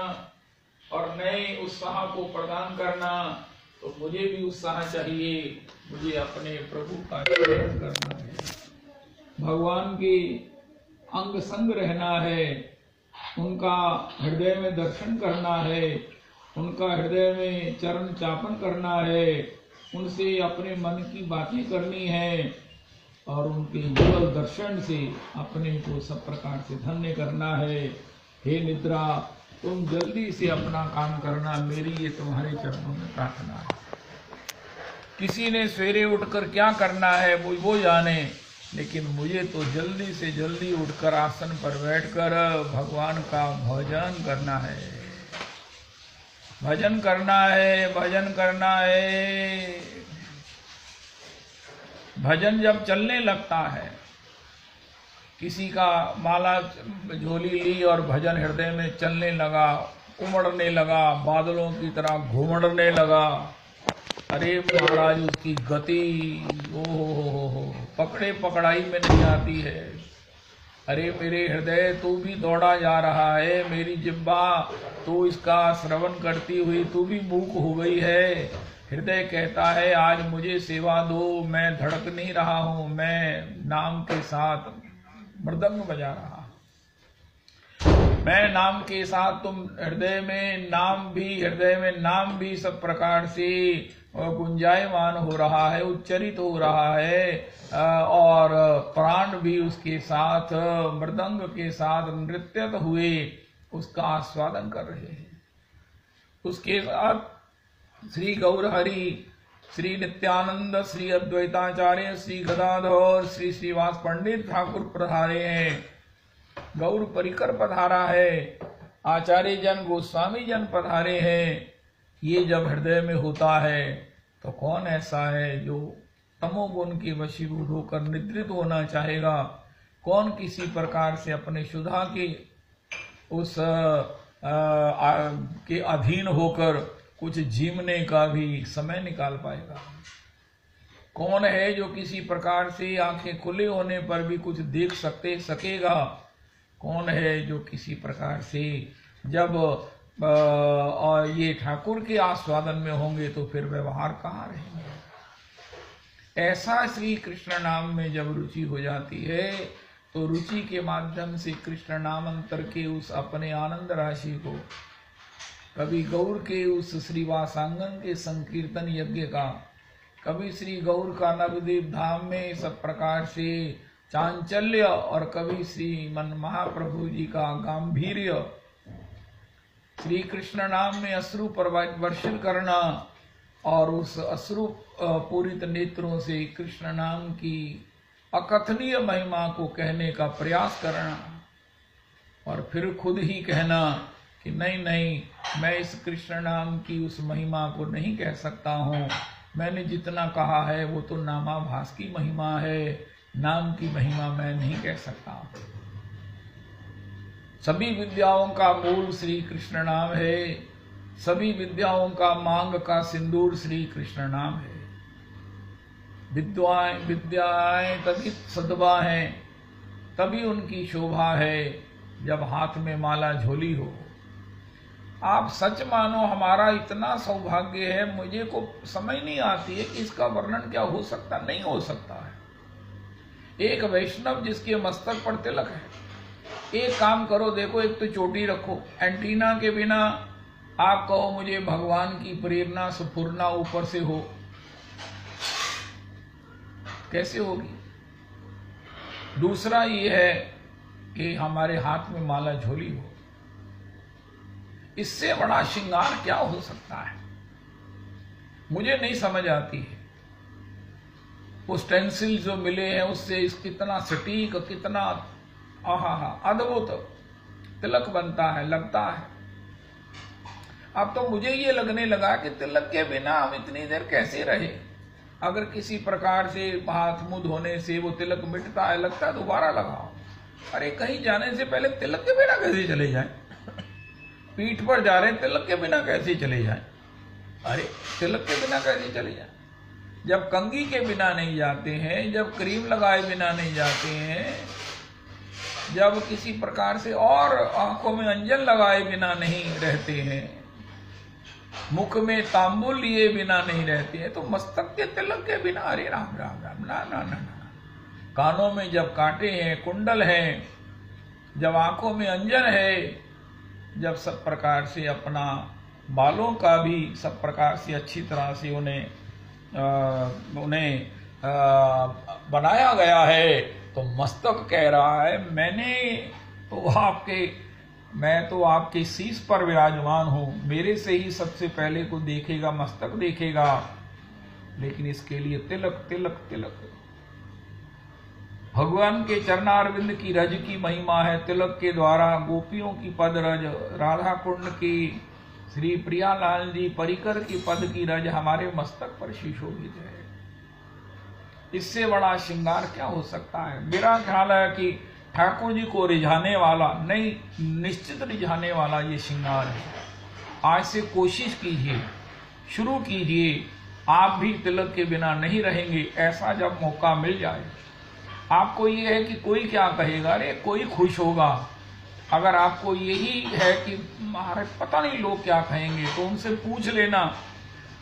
और नए उत्साह को प्रदान करना। तो मुझे भी उत्साह चाहिए, मुझे अपने प्रभु का स्मरण करना है, भगवान के अंग संग रहना है, उनका हृदय में दर्शन करना है, उनका हृदय में चरण चापन करना है, उनसे अपने मन की बातें करनी है और उनके युगल दर्शन से अपने को सब प्रकार से धन्य करना है। हे निद्रा, तुम जल्दी से अपना काम करना, मेरी ये तुम्हारे चरणों में प्रार्थना है। किसी ने सवेरे उठकर क्या करना है वो जाने, लेकिन मुझे तो जल्दी से जल्दी उठकर आसन पर बैठकर भगवान का भजन करना है, भजन करना है, भजन करना है। भजन जब चलने लगता है, किसी का माला झोली ली और भजन हृदय में चलने लगा, उमड़ने लगा, बादलों की तरह घुमड़ने लगा, अरे महाराज उसकी गति ओ पकड़े पकड़ाई में नहीं आती है। अरे मेरे हृदय, तू भी दौड़ा जा रहा है, मेरी जिह्वा तू इसका श्रवण करती हुई तू भी मूक हो गई है। हृदय कहता है आज मुझे सेवा दो, मैं धड़क नहीं रहा हूं, मैं नाम के साथ मृदंग बजा रहा, मैं नाम के साथ, तुम हृदय में नाम भी सब प्रकार से गुंजायमान हो रहा है, उच्चरित हो रहा है और प्राण भी उसके साथ मृदंग के साथ नृत्यत हुए उसका आस्वादन कर रहे हैं। उसके साथ श्री गौर हरि, श्री नित्यानंद, श्री अद्वैताचार्य, श्री गदाधर, श्री श्रीवास पंडित ठाकुर पधारे हैं, गौर परिकर पधारा है, आचार्य जन गोस्वामी जन पधारे हैं। ये जब हृदय में होता है तो कौन ऐसा है जो तमोगुण के वशीभूत होकर निद्रित होना चाहेगा? कौन किसी प्रकार से अपने शुद्धा के उस के अधीन होकर कुछ जीवने का भी समय निकाल पाएगा? कौन है जो किसी प्रकार से आंखें खुले होने पर भी कुछ देख सकेगा? कौन है जो किसी प्रकार से जब ये ठाकुर के आस्वादन में होंगे तो फिर व्यवहार कहाँ रहेंगे? ऐसा श्री कृष्ण नाम में जब रुचि हो जाती है तो रुचि के माध्यम से कृष्ण नाम अंतर के उस अपने आनंद राशि को, कभी गौर के उस श्रीवासांगन के संकीर्तन यज्ञ का, कभी श्री गौर का नवद्वीप धाम में सब प्रकार से चांचल्य और कभी श्री मन महाप्रभु जी का गांभीर्य, श्री कृष्ण नाम में अश्रु वर्षित करना और उस अश्रु पूरित नेत्रों से कृष्ण नाम की अकथनीय महिमा को कहने का प्रयास करना और फिर खुद ही कहना कि नहीं, मैं इस कृष्ण नाम की उस महिमा को नहीं कह सकता हूँ, मैंने जितना कहा है वो तो नामाभास की महिमा है, नाम की महिमा मैं नहीं कह सकता। सभी विद्याओं का मूल श्री कृष्ण नाम है, सभी विद्याओं का मांग का सिंदूर श्री कृष्ण नाम है। विद्याएं तभी सद्भा हैं, तभी उनकी शोभा है जब हाथ में माला झोली हो। आप सच मानो हमारा इतना सौभाग्य है, मुझे को समझ नहीं आती है कि इसका वर्णन क्या हो सकता, नहीं हो सकता है। एक वैष्णव जिसके मस्तक पर तिलक है, एक काम करो, देखो एक तो चोटी रखो, एंटीना के बिना आप कहो मुझे भगवान की प्रेरणा स्फुरना ऊपर से हो, कैसे होगी? दूसरा ये है कि हमारे हाथ में माला झोली हो, इससे बड़ा श्रृंगार क्या हो सकता है? मुझे नहीं समझ आती है। वो स्टेंसिल जो मिले हैं उससे कितना सटीक, कितना अद्भुत तिलक बनता है, लगता है। अब तो मुझे ये लगने लगा कि तिलक के बिना हम इतनी देर कैसे रहे। अगर किसी प्रकार से हाथ मुंह धोने से वो तिलक मिटता है, लगता है दोबारा लगाओ। अरे कहीं जाने से पहले तिलक के बिना कैसे चले जाएं? पीठ पर जा रहे तिलक के बिना कैसे चले जाएं? अरे तिलक के बिना कैसे चले जाएं? जब कंघी के बिना नहीं जाते हैं, जब क्रीम लगाए बिना नहीं जाते हैं, जब किसी प्रकार से और आंखों में अंजन लगाए बिना नहीं रहते हैं, मुख में तांबुल लिए बिना नहीं रहते हैं, तो मस्तक के तिलक के बिना अरे राम राम राम, ना ना ना ना। कानों में जब कांटे हैं, कुंडल हैं, जब आंखों में अंजन है, जब सब प्रकार से अपना बालों का भी सब प्रकार से अच्छी तरह से उन्हें बनाया गया है, तो मस्तक कह रहा है मैं तो आपके शीश पर विराजमान हूं, मेरे से ही सबसे पहले को देखेगा, मस्तक देखेगा। लेकिन इसके लिए तिलक तिलक तिलक। भगवान के चरणारविंद की रज की महिमा है। तिलक के द्वारा गोपियों की पद रज, राधा कुंड की श्री प्रियालाल जी परिकर की पद की रज हमारे मस्तक पर सुशोभित है। इससे बड़ा श्रृंगार क्या हो सकता है? मेरा ख्याल है कि ठाकुर जी को रिझाने वाला नहीं, निश्चित रिझाने वाला ये श्रृंगार है। आज से कोशिश कीजिए, शुरू कीजिए। आप भी तिलक के बिना नहीं रहेंगे। ऐसा जब मौका मिल जाए, आपको ये है कि कोई क्या कहेगा, अरे कोई खुश होगा। अगर आपको यही है कि हमारे पता नहीं लोग क्या कहेंगे, तो उनसे पूछ लेना,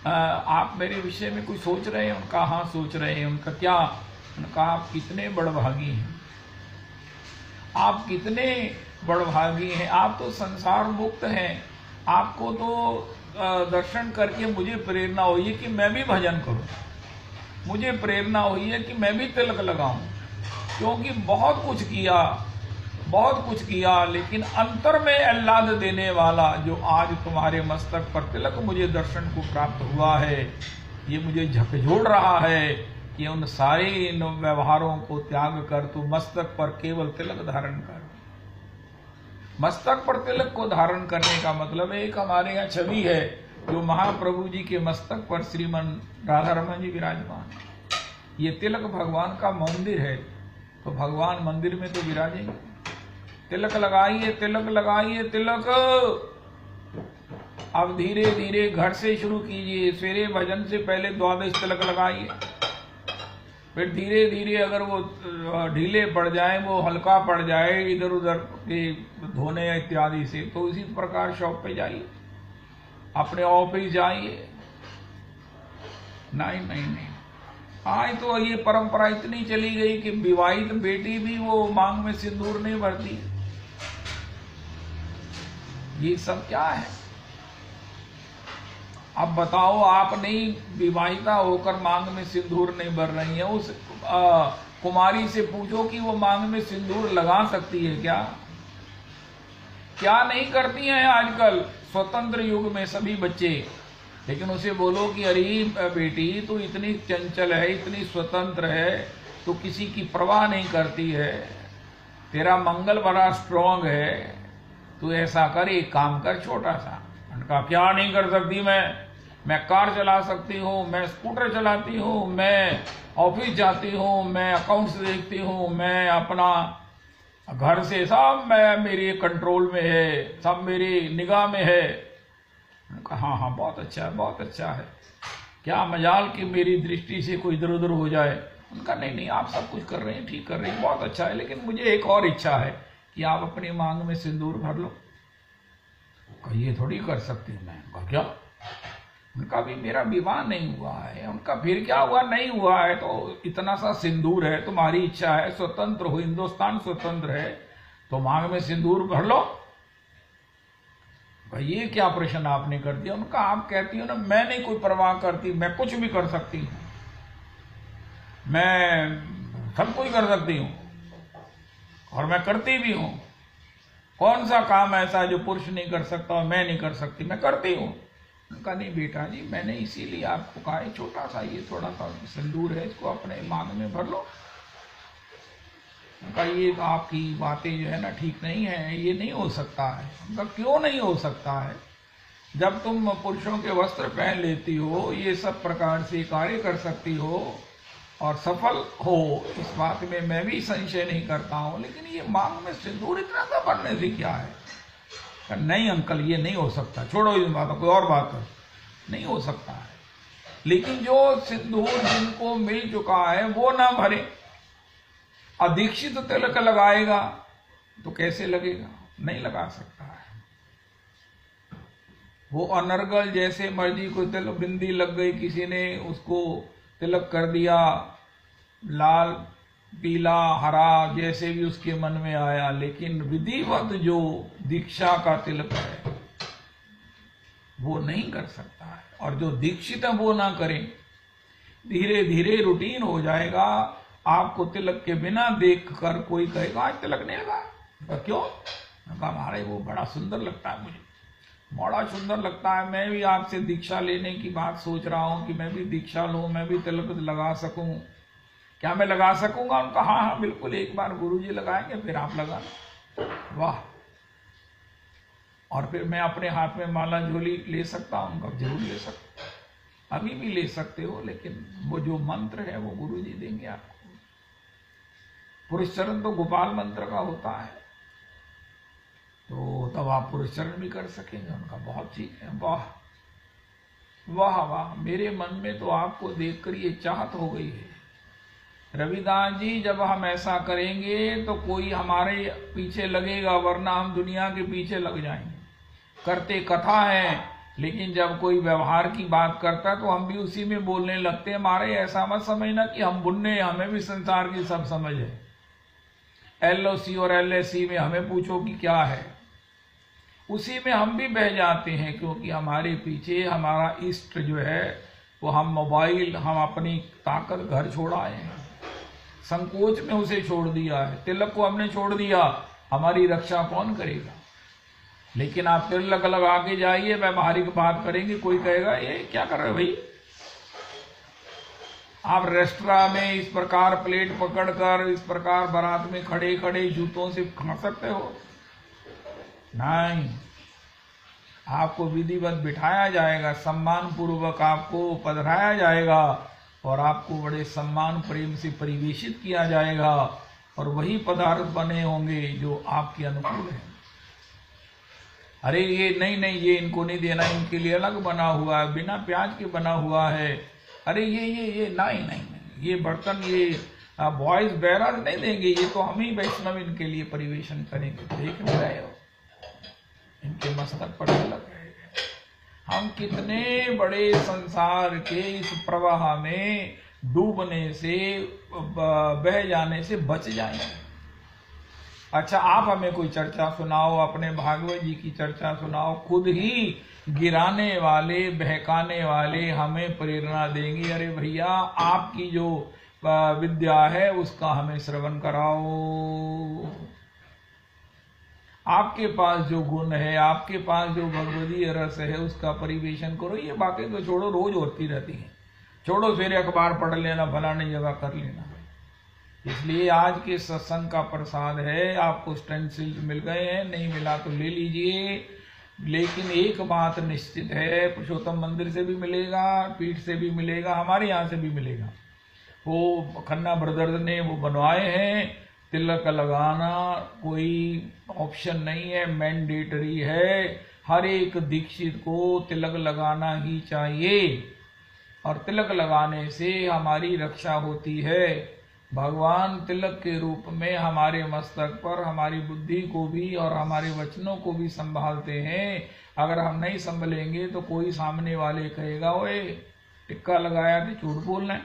आप मेरे विषय में कुछ सोच रहे हैं? उनका हाँ सोच रहे हैं। उनका क्या? उनका आप कितने बड़भागी हैं, आप कितने बड़भागी हैं। आप तो संसार मुक्त हैं। आपको तो दर्शन करके मुझे प्रेरणा हुई है कि मैं भी भजन करूं, मुझे प्रेरणा हुई है कि मैं भी तिलक लगाऊं, क्योंकि बहुत कुछ किया, लेकिन अंतर में आह्लाद देने वाला जो आज तुम्हारे मस्तक पर तिलक मुझे दर्शन को प्राप्त हुआ है, ये मुझे झकझोड़ रहा है कि उन सारे व्यवहारों को त्याग कर तू मस्तक पर केवल तिलक धारण कर। मस्तक पर तिलक को धारण करने का मतलब एक हमारे यहाँ छवि है, जो महाप्रभु जी के मस्तक पर श्रीमन राधा रमन जी विराजमान है। ये तिलक भगवान का मंदिर है, तो भगवान मंदिर में तो विराजेंगे। तिलक लगाइए, तिलक लगाइए, तिलक। अब धीरे धीरे घर से शुरू कीजिए। सवेरे भजन से पहले 12 तिलक लगाइए। फिर धीरे धीरे अगर वो ढीले पड़ जाए, वो हल्का पड़ जाए इधर उधर के धोने इत्यादि से, तो इसी प्रकार शॉप पे जाइए, अपने ऑफिस जाइए। नहीं, आज तो ये परंपरा इतनी चली गई कि विवाहित बेटी भी वो मांग में सिंदूर नहीं भरती। ये सब क्या है? अब बताओ, आप नहीं विवाहिता होकर मांग में सिंदूर नहीं भर रही है, उस कुमारी से पूछो कि वो मांग में सिंदूर लगा सकती है क्या? क्या नहीं करती हैं आजकल स्वतंत्र युग में सभी बच्चे। लेकिन उसे बोलो कि अरे बेटी, तू इतनी चंचल है, इतनी स्वतंत्र है, तू किसी की परवाह नहीं करती है, तेरा मंगल बड़ा स्ट्रांग है, तू ऐसा कर, एक काम कर छोटा सा। उनका क्या नहीं कर सकती मैं कार चला सकती हूँ, मैं स्कूटर चलाती हूँ, मैं ऑफिस जाती हूँ, मैं अकाउंट्स देखती हूँ, मैं अपना घर से सब मेरे कंट्रोल में है, सब मेरी निगाह में है। हाँ, बहुत अच्छा है, बहुत अच्छा है। क्या मजाल कि मेरी दृष्टि से कोई इधर उधर हो जाए। उनका नहीं, आप सब कुछ कर रहे हैं, ठीक कर रहे हैं, बहुत अच्छा है, लेकिन मुझे एक और इच्छा है कि आप अपनी मांग में सिंदूर भर लो। ये थोड़ी कर सकती हूँ मैं। क्या? उनका भी मेरा विवाह नहीं हुआ है। उनका फिर क्या हुआ? नहीं हुआ है तो इतना सा सिंदूर है, तुम्हारी इच्छा है, स्वतंत्र हो, हिंदुस्तान स्वतंत्र है, तो मांग में सिंदूर भर लो। ये क्या प्रश्न आपने कर दिया? उनका आप कहती हो ना, मैं नहीं कोई परवाह करती, मैं कुछ भी कर सकती हूँ, मैं सब कुछ कर सकती हूँ और मैं करती भी हूँ। कौन सा काम ऐसा है जो पुरुष नहीं कर सकता और मैं नहीं कर सकती? मैं करती हूँ। उनका नहीं बेटा जी, मैंने इसीलिए आपको कहा है छोटा सा ये थोड़ा सा सिंदूर है, इसको अपने मांग में भर लो। उनका ये आपकी बातें जो है ना ठीक नहीं है, ये नहीं हो सकता है। उनका क्यों नहीं हो सकता है? जब तुम पुरुषों के वस्त्र पहन लेती हो, ये सब प्रकार से कार्य कर सकती हो और सफल हो, इस बात में मैं भी संशय नहीं करता हूं, लेकिन ये मांग में सिंदूर इतना सा भरने से क्या है? नहीं अंकल, ये नहीं हो सकता, छोड़ो इस बात, कोई और बात है, नहीं हो सकता है। लेकिन जो सिंदूर जिनको मिल चुका है वो ना भरे, अदीक्षित तिलक लगाएगा तो कैसे लगेगा? नहीं लगा सकता है। वो अनर्गल जैसे मर्जी को तिलक, बिंदी लग गई, किसी ने उसको तिलक कर दिया, लाल पीला हरा जैसे भी उसके मन में आया, लेकिन विधिवत जो दीक्षा का तिलक है वो नहीं कर सकता है। और जो दीक्षित है वो ना करें, धीरे धीरे रूटीन हो जाएगा। आपको तिलक के बिना देख कर कोई कहेगा आज तिलक नहीं लगा, तो क्यों? हमारे वो बड़ा सुंदर लगता है, मुझे बड़ा सुंदर लगता है, मैं भी आपसे दीक्षा लेने की बात सोच रहा हूं कि मैं भी दीक्षा लूं, मैं भी तिलक लगा सकूं, क्या मैं लगा सकूंगा? उनका हाँ हाँ बिल्कुल, एक बार गुरुजी लगाएंगे फिर आप लगाना। वाह! और फिर मैं अपने हाथ में माला झोली ले सकता हूं? उनका जरूर ले सकता हूं, अभी भी ले सकते हो, लेकिन वो जो मंत्र है वो गुरुजी देंगे आपको। पुरुष चरण तो गोपाल मंत्र का होता है, तो तब आप पुरुष चरण भी कर सकेंगे उनका। बहुत ठीक है, वाह वाह वाह! मेरे मन में तो आपको देखकर ये चाहत हो गई है रविदास जी। जब हम ऐसा करेंगे तो कोई हमारे पीछे लगेगा, वरना हम दुनिया के पीछे लग जाएंगे। करते कथा है, लेकिन जब कोई व्यवहार की बात करता है तो हम भी उसी में बोलने लगते हैं। हमारे ऐसा मत समझना कि हम बुन्ने, हमें भी संसार की सब समझ है। LOC और LSC में हमें पूछो कि क्या है, उसी में हम भी बह जाते हैं, क्योंकि हमारे पीछे हमारा इष्ट जो है वो हम मोबाइल, हम अपनी ताकत घर छोड़ाए हैं, संकोच में उसे छोड़ दिया है। तिलक को हमने छोड़ दिया, हमारी रक्षा कौन करेगा? लेकिन आप तिलक लगा के जाइए, व्यवहारिक बात करेंगे, कोई कहेगा ये क्या कर रहे हो भाई? आप रेस्टोरेंट में इस प्रकार प्लेट पकड़कर, इस प्रकार बारात में खड़े खड़े जूतों से खा सकते हो? नहीं, आपको विधिवत बिठाया जाएगा, सम्मान पूर्वक आपको पधराया जाएगा और आपको बड़े सम्मान प्रेम से परिवेशित किया जाएगा, और वही पदार्थ बने होंगे जो आपके अनुकूल है। अरे ये नहीं, ये इनको नहीं देना, इनके लिए अलग बना हुआ है, बिना प्याज के बना हुआ है। अरे ये नहीं, ये बर्तन ये बॉयज बैरर नहीं देंगे, ये तो हम ही वैष्णव इनके लिए परिवेशन करेंगे। देख नहीं रहे हो, इनके मस्तक पर तिलक है। हम कितने बड़े संसार के इस प्रवाह में डूबने से, बह जाने से बच जाएंगे। अच्छा, आप हमें कोई चर्चा सुनाओ, अपने भागवत जी की चर्चा सुनाओ, खुद ही गिराने वाले, बहकाने वाले हमें प्रेरणा देंगे। अरे भैया, आपकी जो विद्या है उसका हमें श्रवण कराओ, आपके पास जो गुण है, आपके पास जो भगवदीय रस है उसका परिवेशन करो। ये बातें तो छोड़ो, रोज होती रहती हैं। छोड़ो, फिर अखबार पढ़ लेना, फलानी जगह कर लेना। इसलिए आज के सत्संग का प्रसाद है, आपको स्टेंसिल मिल गए हैं, नहीं मिला तो ले लीजिए। लेकिन एक बात निश्चित है, पुरुषोत्तम मंदिर से भी मिलेगा, पीठ से भी मिलेगा, हमारे यहाँ से भी मिलेगा। वो खन्ना ब्रदर्स ने वो बनवाए हैं। तिलक लगाना कोई ऑप्शन नहीं है, मैंडेटरी है। हर एक दीक्षित को तिलक लगाना ही चाहिए, और तिलक लगाने से हमारी रक्षा होती है। भगवान तिलक के रूप में हमारे मस्तक पर हमारी बुद्धि को भी और हमारे वचनों को भी संभालते हैं। अगर हम नहीं संभलेंगे तो कोई सामने वाले कहेगा, ओए टिक्का लगाया तो झूठ बोलना है,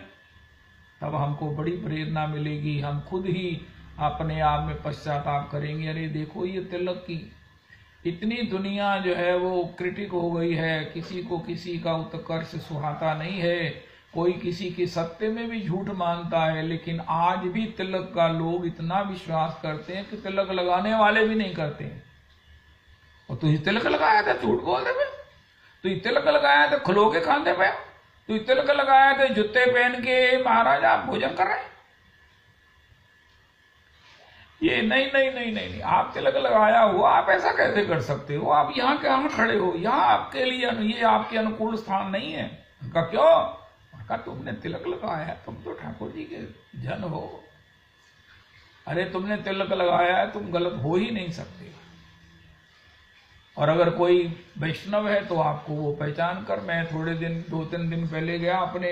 तब हमको बड़ी प्रेरणा मिलेगी। हम खुद ही अपने आप में पश्चाताप करेंगे, अरे देखो ये तिलक की इतनी दुनिया जो है वो क्रिटिक हो गई है, किसी को किसी का उत्कर्ष सुहाता नहीं है, कोई किसी के सत्य में भी झूठ मानता है। लेकिन आज भी तिलक का लोग इतना विश्वास करते हैं कि तिलक लगाने वाले भी नहीं करते हैं। और तू तिलक लगाया था, झूठ बोल दे, तू तिलक लगाया था खलो के खाते पे, तू तिलक लगाया था जूते पहन के महाराज आप भोजन कर रहे हैं। ये नहीं नहीं नहीं नहीं नहीं, आप तिलक लगाया हुआ, आप ऐसा कैसे कर सकते हो? आप यहाँ कहाँ खड़े हो? यहाँ आपके लिए ये आपके अनुकूल स्थान नहीं है। उनका क्यों? उनका तुमने तिलक लगाया है, तुम तो ठाकुर जी के जन हो। अरे तुमने तिलक लगाया है, तुम गलत हो ही नहीं सकते। और अगर कोई वैष्णव है तो आपको वो पहचान कर, मैं थोड़े दिन 2-3 दिन पहले गया अपने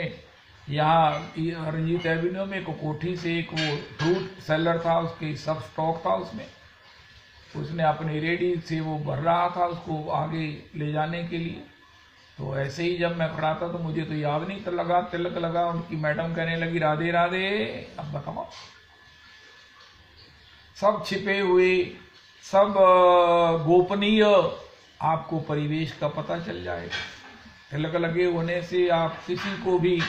यहाँ रंजीत एवेन्यू में, एक कोठी से एक वो फ्रूट सेलर था, उसके सब स्टॉक था उसमें, उसने अपनी रेडी से वो भर रहा था उसको आगे ले जाने के लिए। तो ऐसे ही जब मैं खड़ा था तो मुझे तो याद नहीं तो लगा तिलक लगा। उनकी मैडम कहने लगी राधे राधे। अब बताओ, सब छिपे हुए, सब गोपनीय आपको परिवेश का पता चल जाएगा। तिलक लगे होने से आप किसी को भी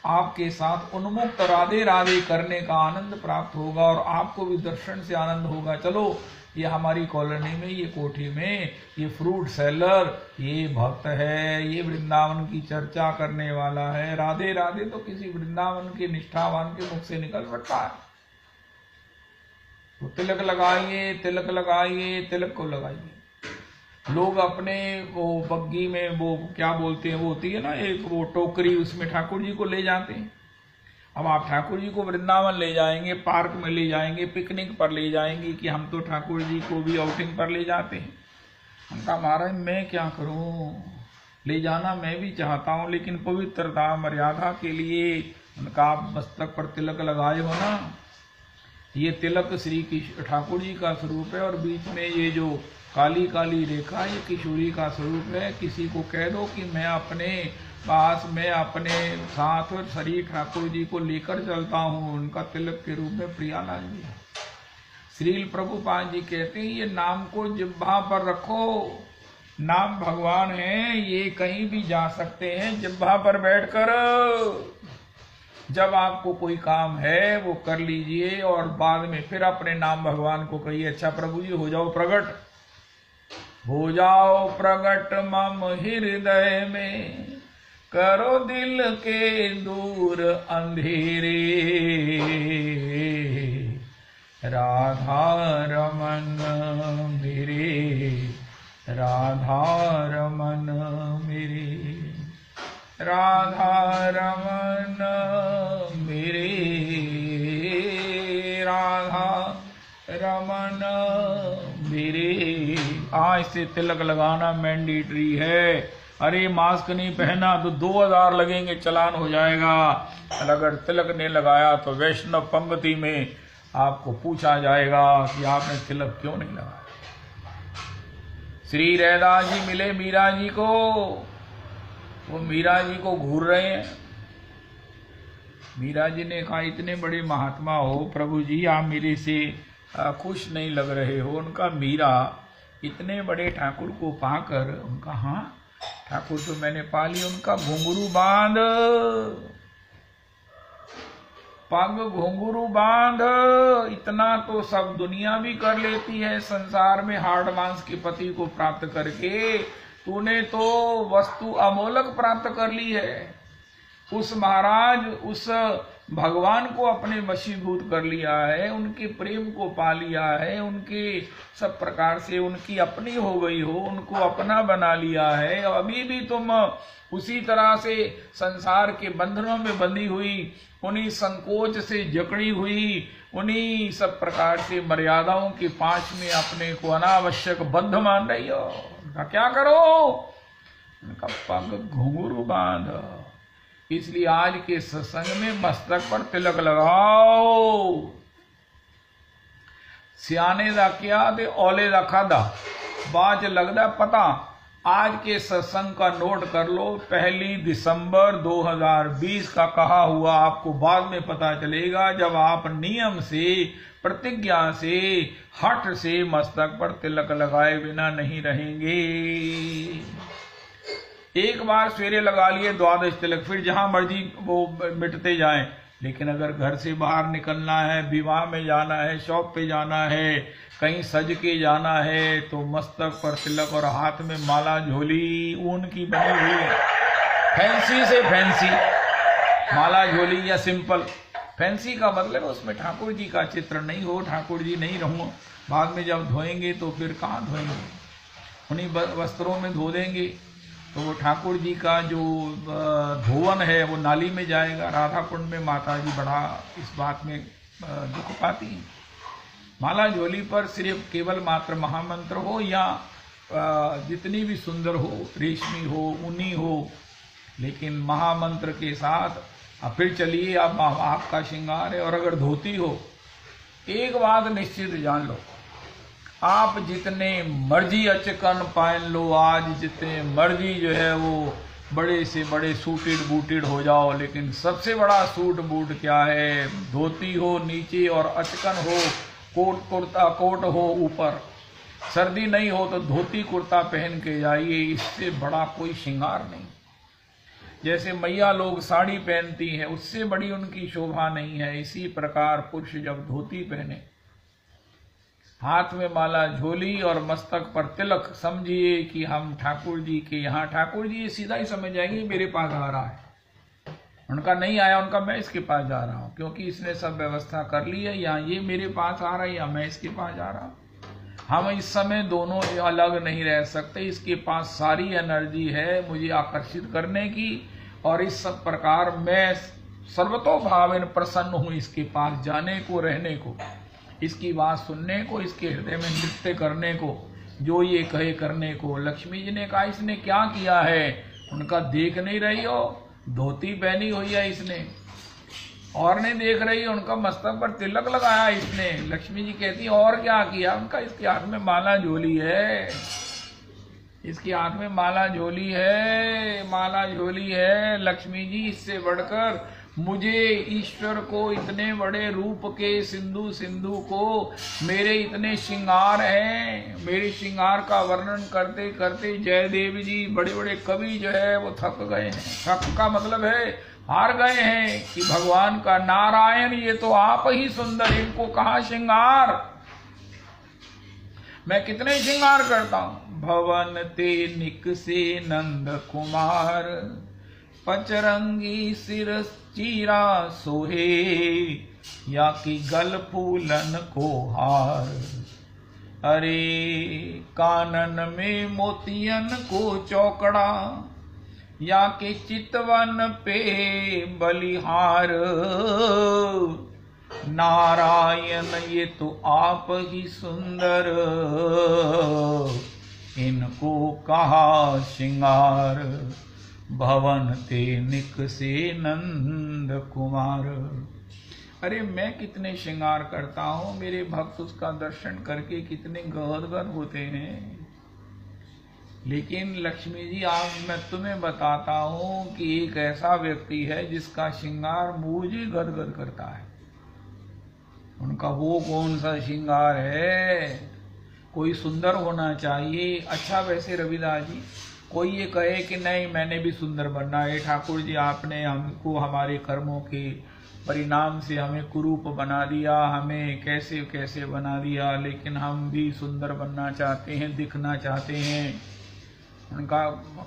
आपके साथ उन्मुक्त राधे राधे करने का आनंद प्राप्त होगा और आपको भी दर्शन से आनंद होगा। चलो, ये हमारी कॉलोनी में, ये कोठी में, ये फ्रूट सेलर, ये भक्त है, ये वृंदावन की चर्चा करने वाला है। राधे राधे तो किसी वृंदावन के निष्ठावान के मुख से निकल सकता है। तो तिलक लगाइए, तिलक लगाइए, तिलक को लगाइए। लोग अपने वो बग्गी में वो क्या बोलते हैं, वो होती है ना एक वो टोकरी, उसमें ठाकुर जी को ले जाते हैं। अब आप ठाकुर जी को वृंदावन ले जाएंगे, पार्क में ले जाएंगे, पिकनिक पर ले जाएंगे कि हम तो ठाकुर जी को भी आउटिंग पर ले जाते हैं। उनका महाराज मैं क्या करूं, ले जाना मैं भी चाहता हूं, लेकिन पवित्रता मर्यादा के लिए उनका आप मस्तक पर तिलक लगाए हो ना। ये तिलक श्री ठाकुर जी का स्वरूप है और बीच में ये जो काली काली रेखा, ये किशोरी का स्वरूप है। किसी को कह दो कि मैं अपने पास में अपने साथ श्री ठाकुर जी को लेकर चलता हूँ, उनका तिलक के रूप में प्रियालाल जी। श्रील प्रभुपाद जी कहते हैं ये नाम को जिह्वा पर रखो। नाम भगवान है, ये कहीं भी जा सकते हैं जिह्वा पर बैठकर। जब आपको कोई काम है वो कर लीजिए और बाद में फिर अपने नाम भगवान को कहिए, अच्छा प्रभु जी हो जाओ प्रकट, हो जाओ प्रकट मम हृदय में, करो दिल के दूर अंधेरे, राधा रमन मेरे, राधा रमन मेरे, राधा रमन मेरे, राधा रमन मेरे। आज से तिलक लगाना मैंडेटरी है। अरे मास्क नहीं पहना तो 2000 लगेंगे, चालान हो जाएगा। अगर तिलक नहीं लगाया तो वैष्णव पंक्ति में आपको पूछा जाएगा कि आपने तिलक क्यों नहीं लगाया। श्री रैदास जी मिले मीरा जी को, वो मीरा जी को घूर रहे हैं। मीरा जी ने कहा इतने बड़े महात्मा हो प्रभु जी, आप मेरे से खुश नहीं लग रहे हो। उनका मीरा इतने बड़े ठाकुर को पाकर उनका हाँ ठाकुर तो मैंने पा लिया। उनका घुंघरू बांध, पग घुंघरू बांध, इतना तो सब दुनिया भी कर लेती है संसार में हाड़ मांस के पति को प्राप्त करके। तूने तो वस्तु अमोलक प्राप्त कर ली है। उस महाराज उस भगवान को अपने वशीभूत कर लिया है, उनके प्रेम को पा लिया है, उनके सब प्रकार से उनकी अपनी हो गई हो, उनको अपना बना लिया है। अभी भी तुम उसी तरह से संसार के बंधनों में बंधी हुई, उन्हीं संकोच से जकड़ी हुई, उन्हीं सब प्रकार से मर्यादाओं के पांच में अपने को अनावश्यक बद्ध मान रही हो। क्या करो? उनका पग घुंघरू बांध। इसलिए आज के सत्संग में मस्तक पर तिलक लगाओ। सियाने दा क्या ते औले दा खादा, बाज लगदा पता। आज के सत्संग का नोट कर लो, 1 दिसंबर 2020 का कहा हुआ आपको बाद में पता चलेगा, जब आप नियम से, प्रतिज्ञा से, हठ से मस्तक पर तिलक लगाए बिना नहीं रहेंगे। एक बार सवेरे लगा लिए द्वादश तिलक, फिर जहां मर्जी वो मिटते जाएं। लेकिन अगर घर से बाहर निकलना है, विवाह में जाना है, शॉप पे जाना है, कहीं सज के जाना है, तो मस्तक पर तिलक और हाथ में माला झोली ऊन की बनी हुई है, फैंसी से फैंसी माला झोली या सिंपल फैंसी का मतलब उसमें ठाकुर जी का चित्र नहीं हो, ठाकुर जी नहीं रहूं, बाद में जब धोएंगे तो फिर कहाँ धोएंगे, उन्हीं वस्त्रों में धो देंगे तो वो ठाकुर जी का जो धोवन है वो नाली में जाएगा। राधा कुंड में माता जी बड़ा इस बात में दुख पाती हैं। माला झोली पर सिर्फ केवल मात्र महामंत्र हो या जितनी भी सुंदर हो, रेशमी हो, ऊनी हो, लेकिन महामंत्र के साथ फिर चलिए अब आपका श्रृंगार है। और अगर धोती हो, एक बात निश्चित जान लो, आप जितने मर्जी अचकन पहन लो, आज जितने मर्जी जो है वो बड़े से बड़े सूटेड बूटेड हो जाओ, लेकिन सबसे बड़ा सूट बूट क्या है? धोती हो नीचे और अचकन हो, कोट कुर्ता कोट हो ऊपर। सर्दी नहीं हो तो धोती कुर्ता पहन के जाइए, इससे बड़ा कोई श्रृंगार नहीं। जैसे मैया लोग साड़ी पहनती हैं, उससे बड़ी उनकी शोभा नहीं है। इसी प्रकार पुरुष जब धोती पहने, हाथ में माला झोली और मस्तक पर तिलक, समझिए कि हम ठाकुर जी के यहाँ, ठाकुर जी ये सीधा ही समझ जाएंगे मेरे पास आ रहा है। उनका नहीं आया, उनका मैं इसके पास जा रहा हूँ, क्योंकि इसने सब व्यवस्था कर ली है, या ये मेरे पास आ रहा है या मैं इसके पास जा रहा हूँ। हम इस समय दोनों अलग नहीं रह सकते। इसके पास सारी एनर्जी है मुझे आकर्षित करने की, और इस सब प्रकार मैं सर्वतोभावेन प्रसन्न हूँ इसके पास जाने को, रहने को, इसकी बात सुनने को, इसके हृदय में नृत्य करने को, जो ये कहे करने को। लक्ष्मी जी ने कहा इसने क्या किया है? उनका देख नहीं रही हो? धोती पहनी हुई है इसने, और नहीं देख रही, उनका मस्तक पर तिलक लगाया इसने। लक्ष्मी जी कहती और क्या किया? उनका इसके हाथ में माला झोली है, इसके हाथ में माला झोली है, माला झोली है। लक्ष्मी जी, इससे बढ़कर मुझे ईश्वर को, इतने बड़े रूप के सिंधु सिंधु को, मेरे इतने श्रृंगार हैं, मेरे श्रृंगार का वर्णन करते करते जयदेव जी बड़े बड़े कवि जो है वो थक गए हैं। थक का मतलब है हार गए हैं कि भगवान का नारायण ये तो आप ही सुंदर, इनको कहाँ श्रृंगार, मैं कितने श्रृंगार करता हूं। भवन ते निकसे नंद कुमार, पचरंगी सिर चीरा सोहे, या कि गल फूलन को हार। अरे कानन में मोतियन को चौकड़ा, या कि चितवन पे बलिहार। नारायण ये तो आप ही सुंदर, इनको कहा श्रृंगार। भवन ते निकसे नंद कुमार। अरे मैं कितने श्रृंगार करता हूँ, मेरे भक्त उसका दर्शन करके कितने गदगद होते हैं। लेकिन लक्ष्मी जी, आज मैं तुम्हें बताता हूँ कि एक ऐसा व्यक्ति है जिसका श्रृंगार मुझे गदगद करता है। उनका वो कौन सा श्रृंगार है? कोई सुंदर होना चाहिए। अच्छा, वैसे रविदास जी, कोई ये कहे कि नहीं मैंने भी सुंदर बनना है, ठाकुर जी आपने हमको हमारे कर्मों के परिणाम से हमें कुरूप बना दिया, हमें कैसे कैसे बना दिया, लेकिन हम भी सुंदर बनना चाहते हैं, दिखना चाहते हैं। उनका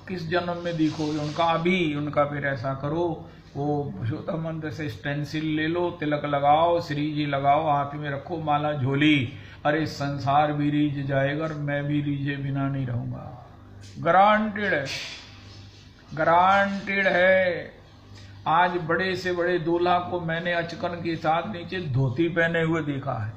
किस जन्म में दिखो, उनका अभी, उनका फिर ऐसा करो, वो पुरुषोत्तम मंत्र से स्टेंसिल ले लो, तिलक लगाओ, श्री जी लगाओ, हाथ में रखो माला झोली। अरे संसार भी रीझ जाएगा और मैं भी रीझे बिना नहीं रहूंगा। गारंटेड है, गारंटेड है। आज बड़े से बड़े दूल्हा को मैंने अचकन के साथ नीचे धोती पहने हुए देखा है।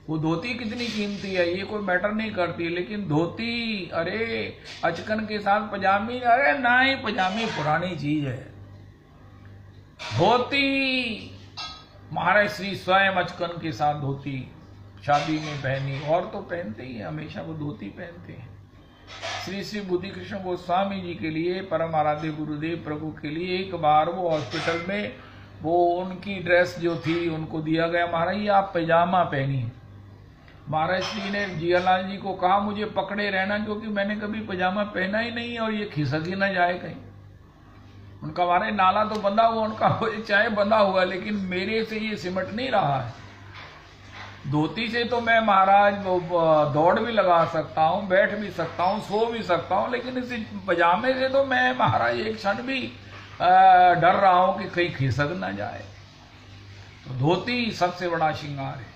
वो धोती कितनी कीमती है ये कोई मैटर नहीं करती, लेकिन धोती, अरे अचकन के साथ पजामी, अरे नहीं, पजामी पुरानी चीज है। धोती महाराज श्री स्वयं अचकन के साथ धोती शादी में पहनी, और तो पहनते ही हमेशा वो धोती पहनते हैं। श्री श्री बुद्धि कृष्ण गोस्वामी जी के लिए, परम आराध्य गुरुदेव प्रभु के लिए, एक बार वो हॉस्पिटल में वो उनकी ड्रेस जो थी उनको दिया गया, महाराज ये आप पैजामा पहनिए। महाराज श्री ने जियालाल जी को कहा मुझे पकड़े रहना, क्योंकि मैंने कभी पैजामा पहना ही नहीं और ये खिसक ही ना जाए कहीं। उनका महाराज नाला तो बंधा हुआ, उनका चाहे बंधा हुआ, लेकिन मेरे से ये सिमट नहीं रहा है। धोती से तो मैं महाराज दौड़ भी लगा सकता हूँ, बैठ भी सकता हूँ, सो भी सकता हूँ, लेकिन इस पजामे से तो मैं महाराज एक क्षण भी डर रहा हूँ कि कहीं खिसक ना जाए। धोती सबसे बड़ा श्रृंगार है।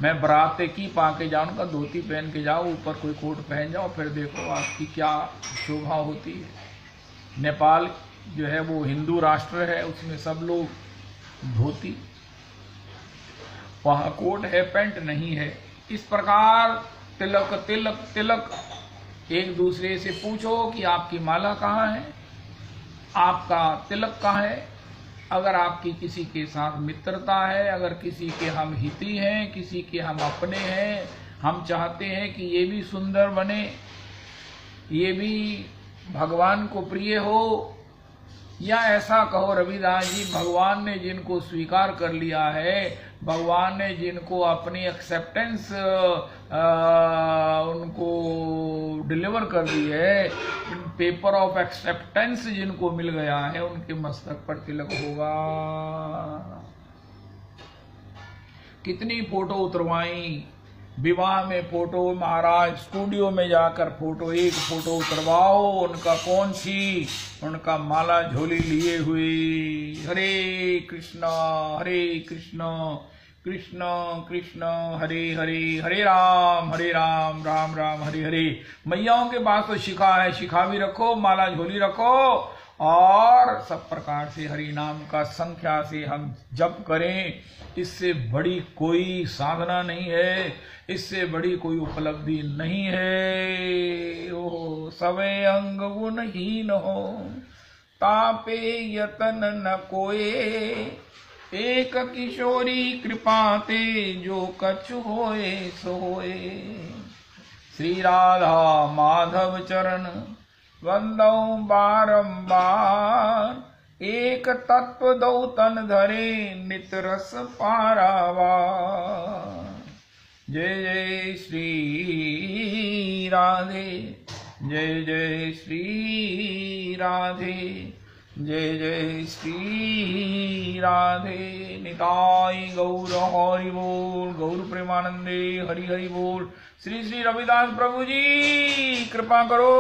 मैं बराते की पाके जाऊंगा, धोती पहन के जाओ, ऊपर कोई कोट पहन जाओ, फिर देखो आपकी क्या शोभा होती है। नेपाल जो है वो हिंदू राष्ट्र है, उसमें सब लोग धोती, वहाँ कोट है, पैंट नहीं है। इस प्रकार तिलक तिलक तिलक, एक दूसरे से पूछो कि आपकी माला कहाँ है, आपका तिलक कहाँ है। अगर आपकी किसी के साथ मित्रता है, अगर किसी के हम हिती हैं, किसी के हम अपने हैं, हम चाहते हैं कि ये भी सुंदर बने, ये भी भगवान को प्रिय हो, या ऐसा कहो रविदास जी, भगवान ने जिनको स्वीकार कर लिया है, भगवान ने जिनको अपनी एक्सेप्टेंस उनको डिलीवर कर दी है, पेपर ऑफ एक्सेप्टेंस जिनको मिल गया है, उनके मस्तक पर तिलक होगा। कितनी फोटो उतरवाई विवाह में, फोटो महाराज स्टूडियो में जाकर फोटो, एक फोटो उतरवाओ, उनका कौन सी, उनका माला झोली लिए हुई, हरे कृष्णा कृष्ण कृष्ण हरे हरे, हरे राम राम राम हरे हरे। मैयाओं के पास तो शिखा है, शिखा भी रखो, माला झोली रखो, और सब प्रकार से हरि नाम का संख्या से हम जप करें। इससे बड़ी कोई साधना नहीं है, इससे बड़ी कोई उपलब्धि नहीं है। ओ सवे अंग गुणहीन हो, तापे यतन न कोए, एक किशोरी कृपा ते जो कछु होए सो होए। श्री राधा माधव चरण वंदौ बारंबार, एक तत्व दो तन धरे नित रस पारावार। जय जय श्री राधे, जय जय श्री राधे, जय जय श्री राधे। निताई गौर हरि बोल, गौर प्रेमानंदे हरि हरि बोल। श्री श्री रविदास प्रभु जी कृपा करो।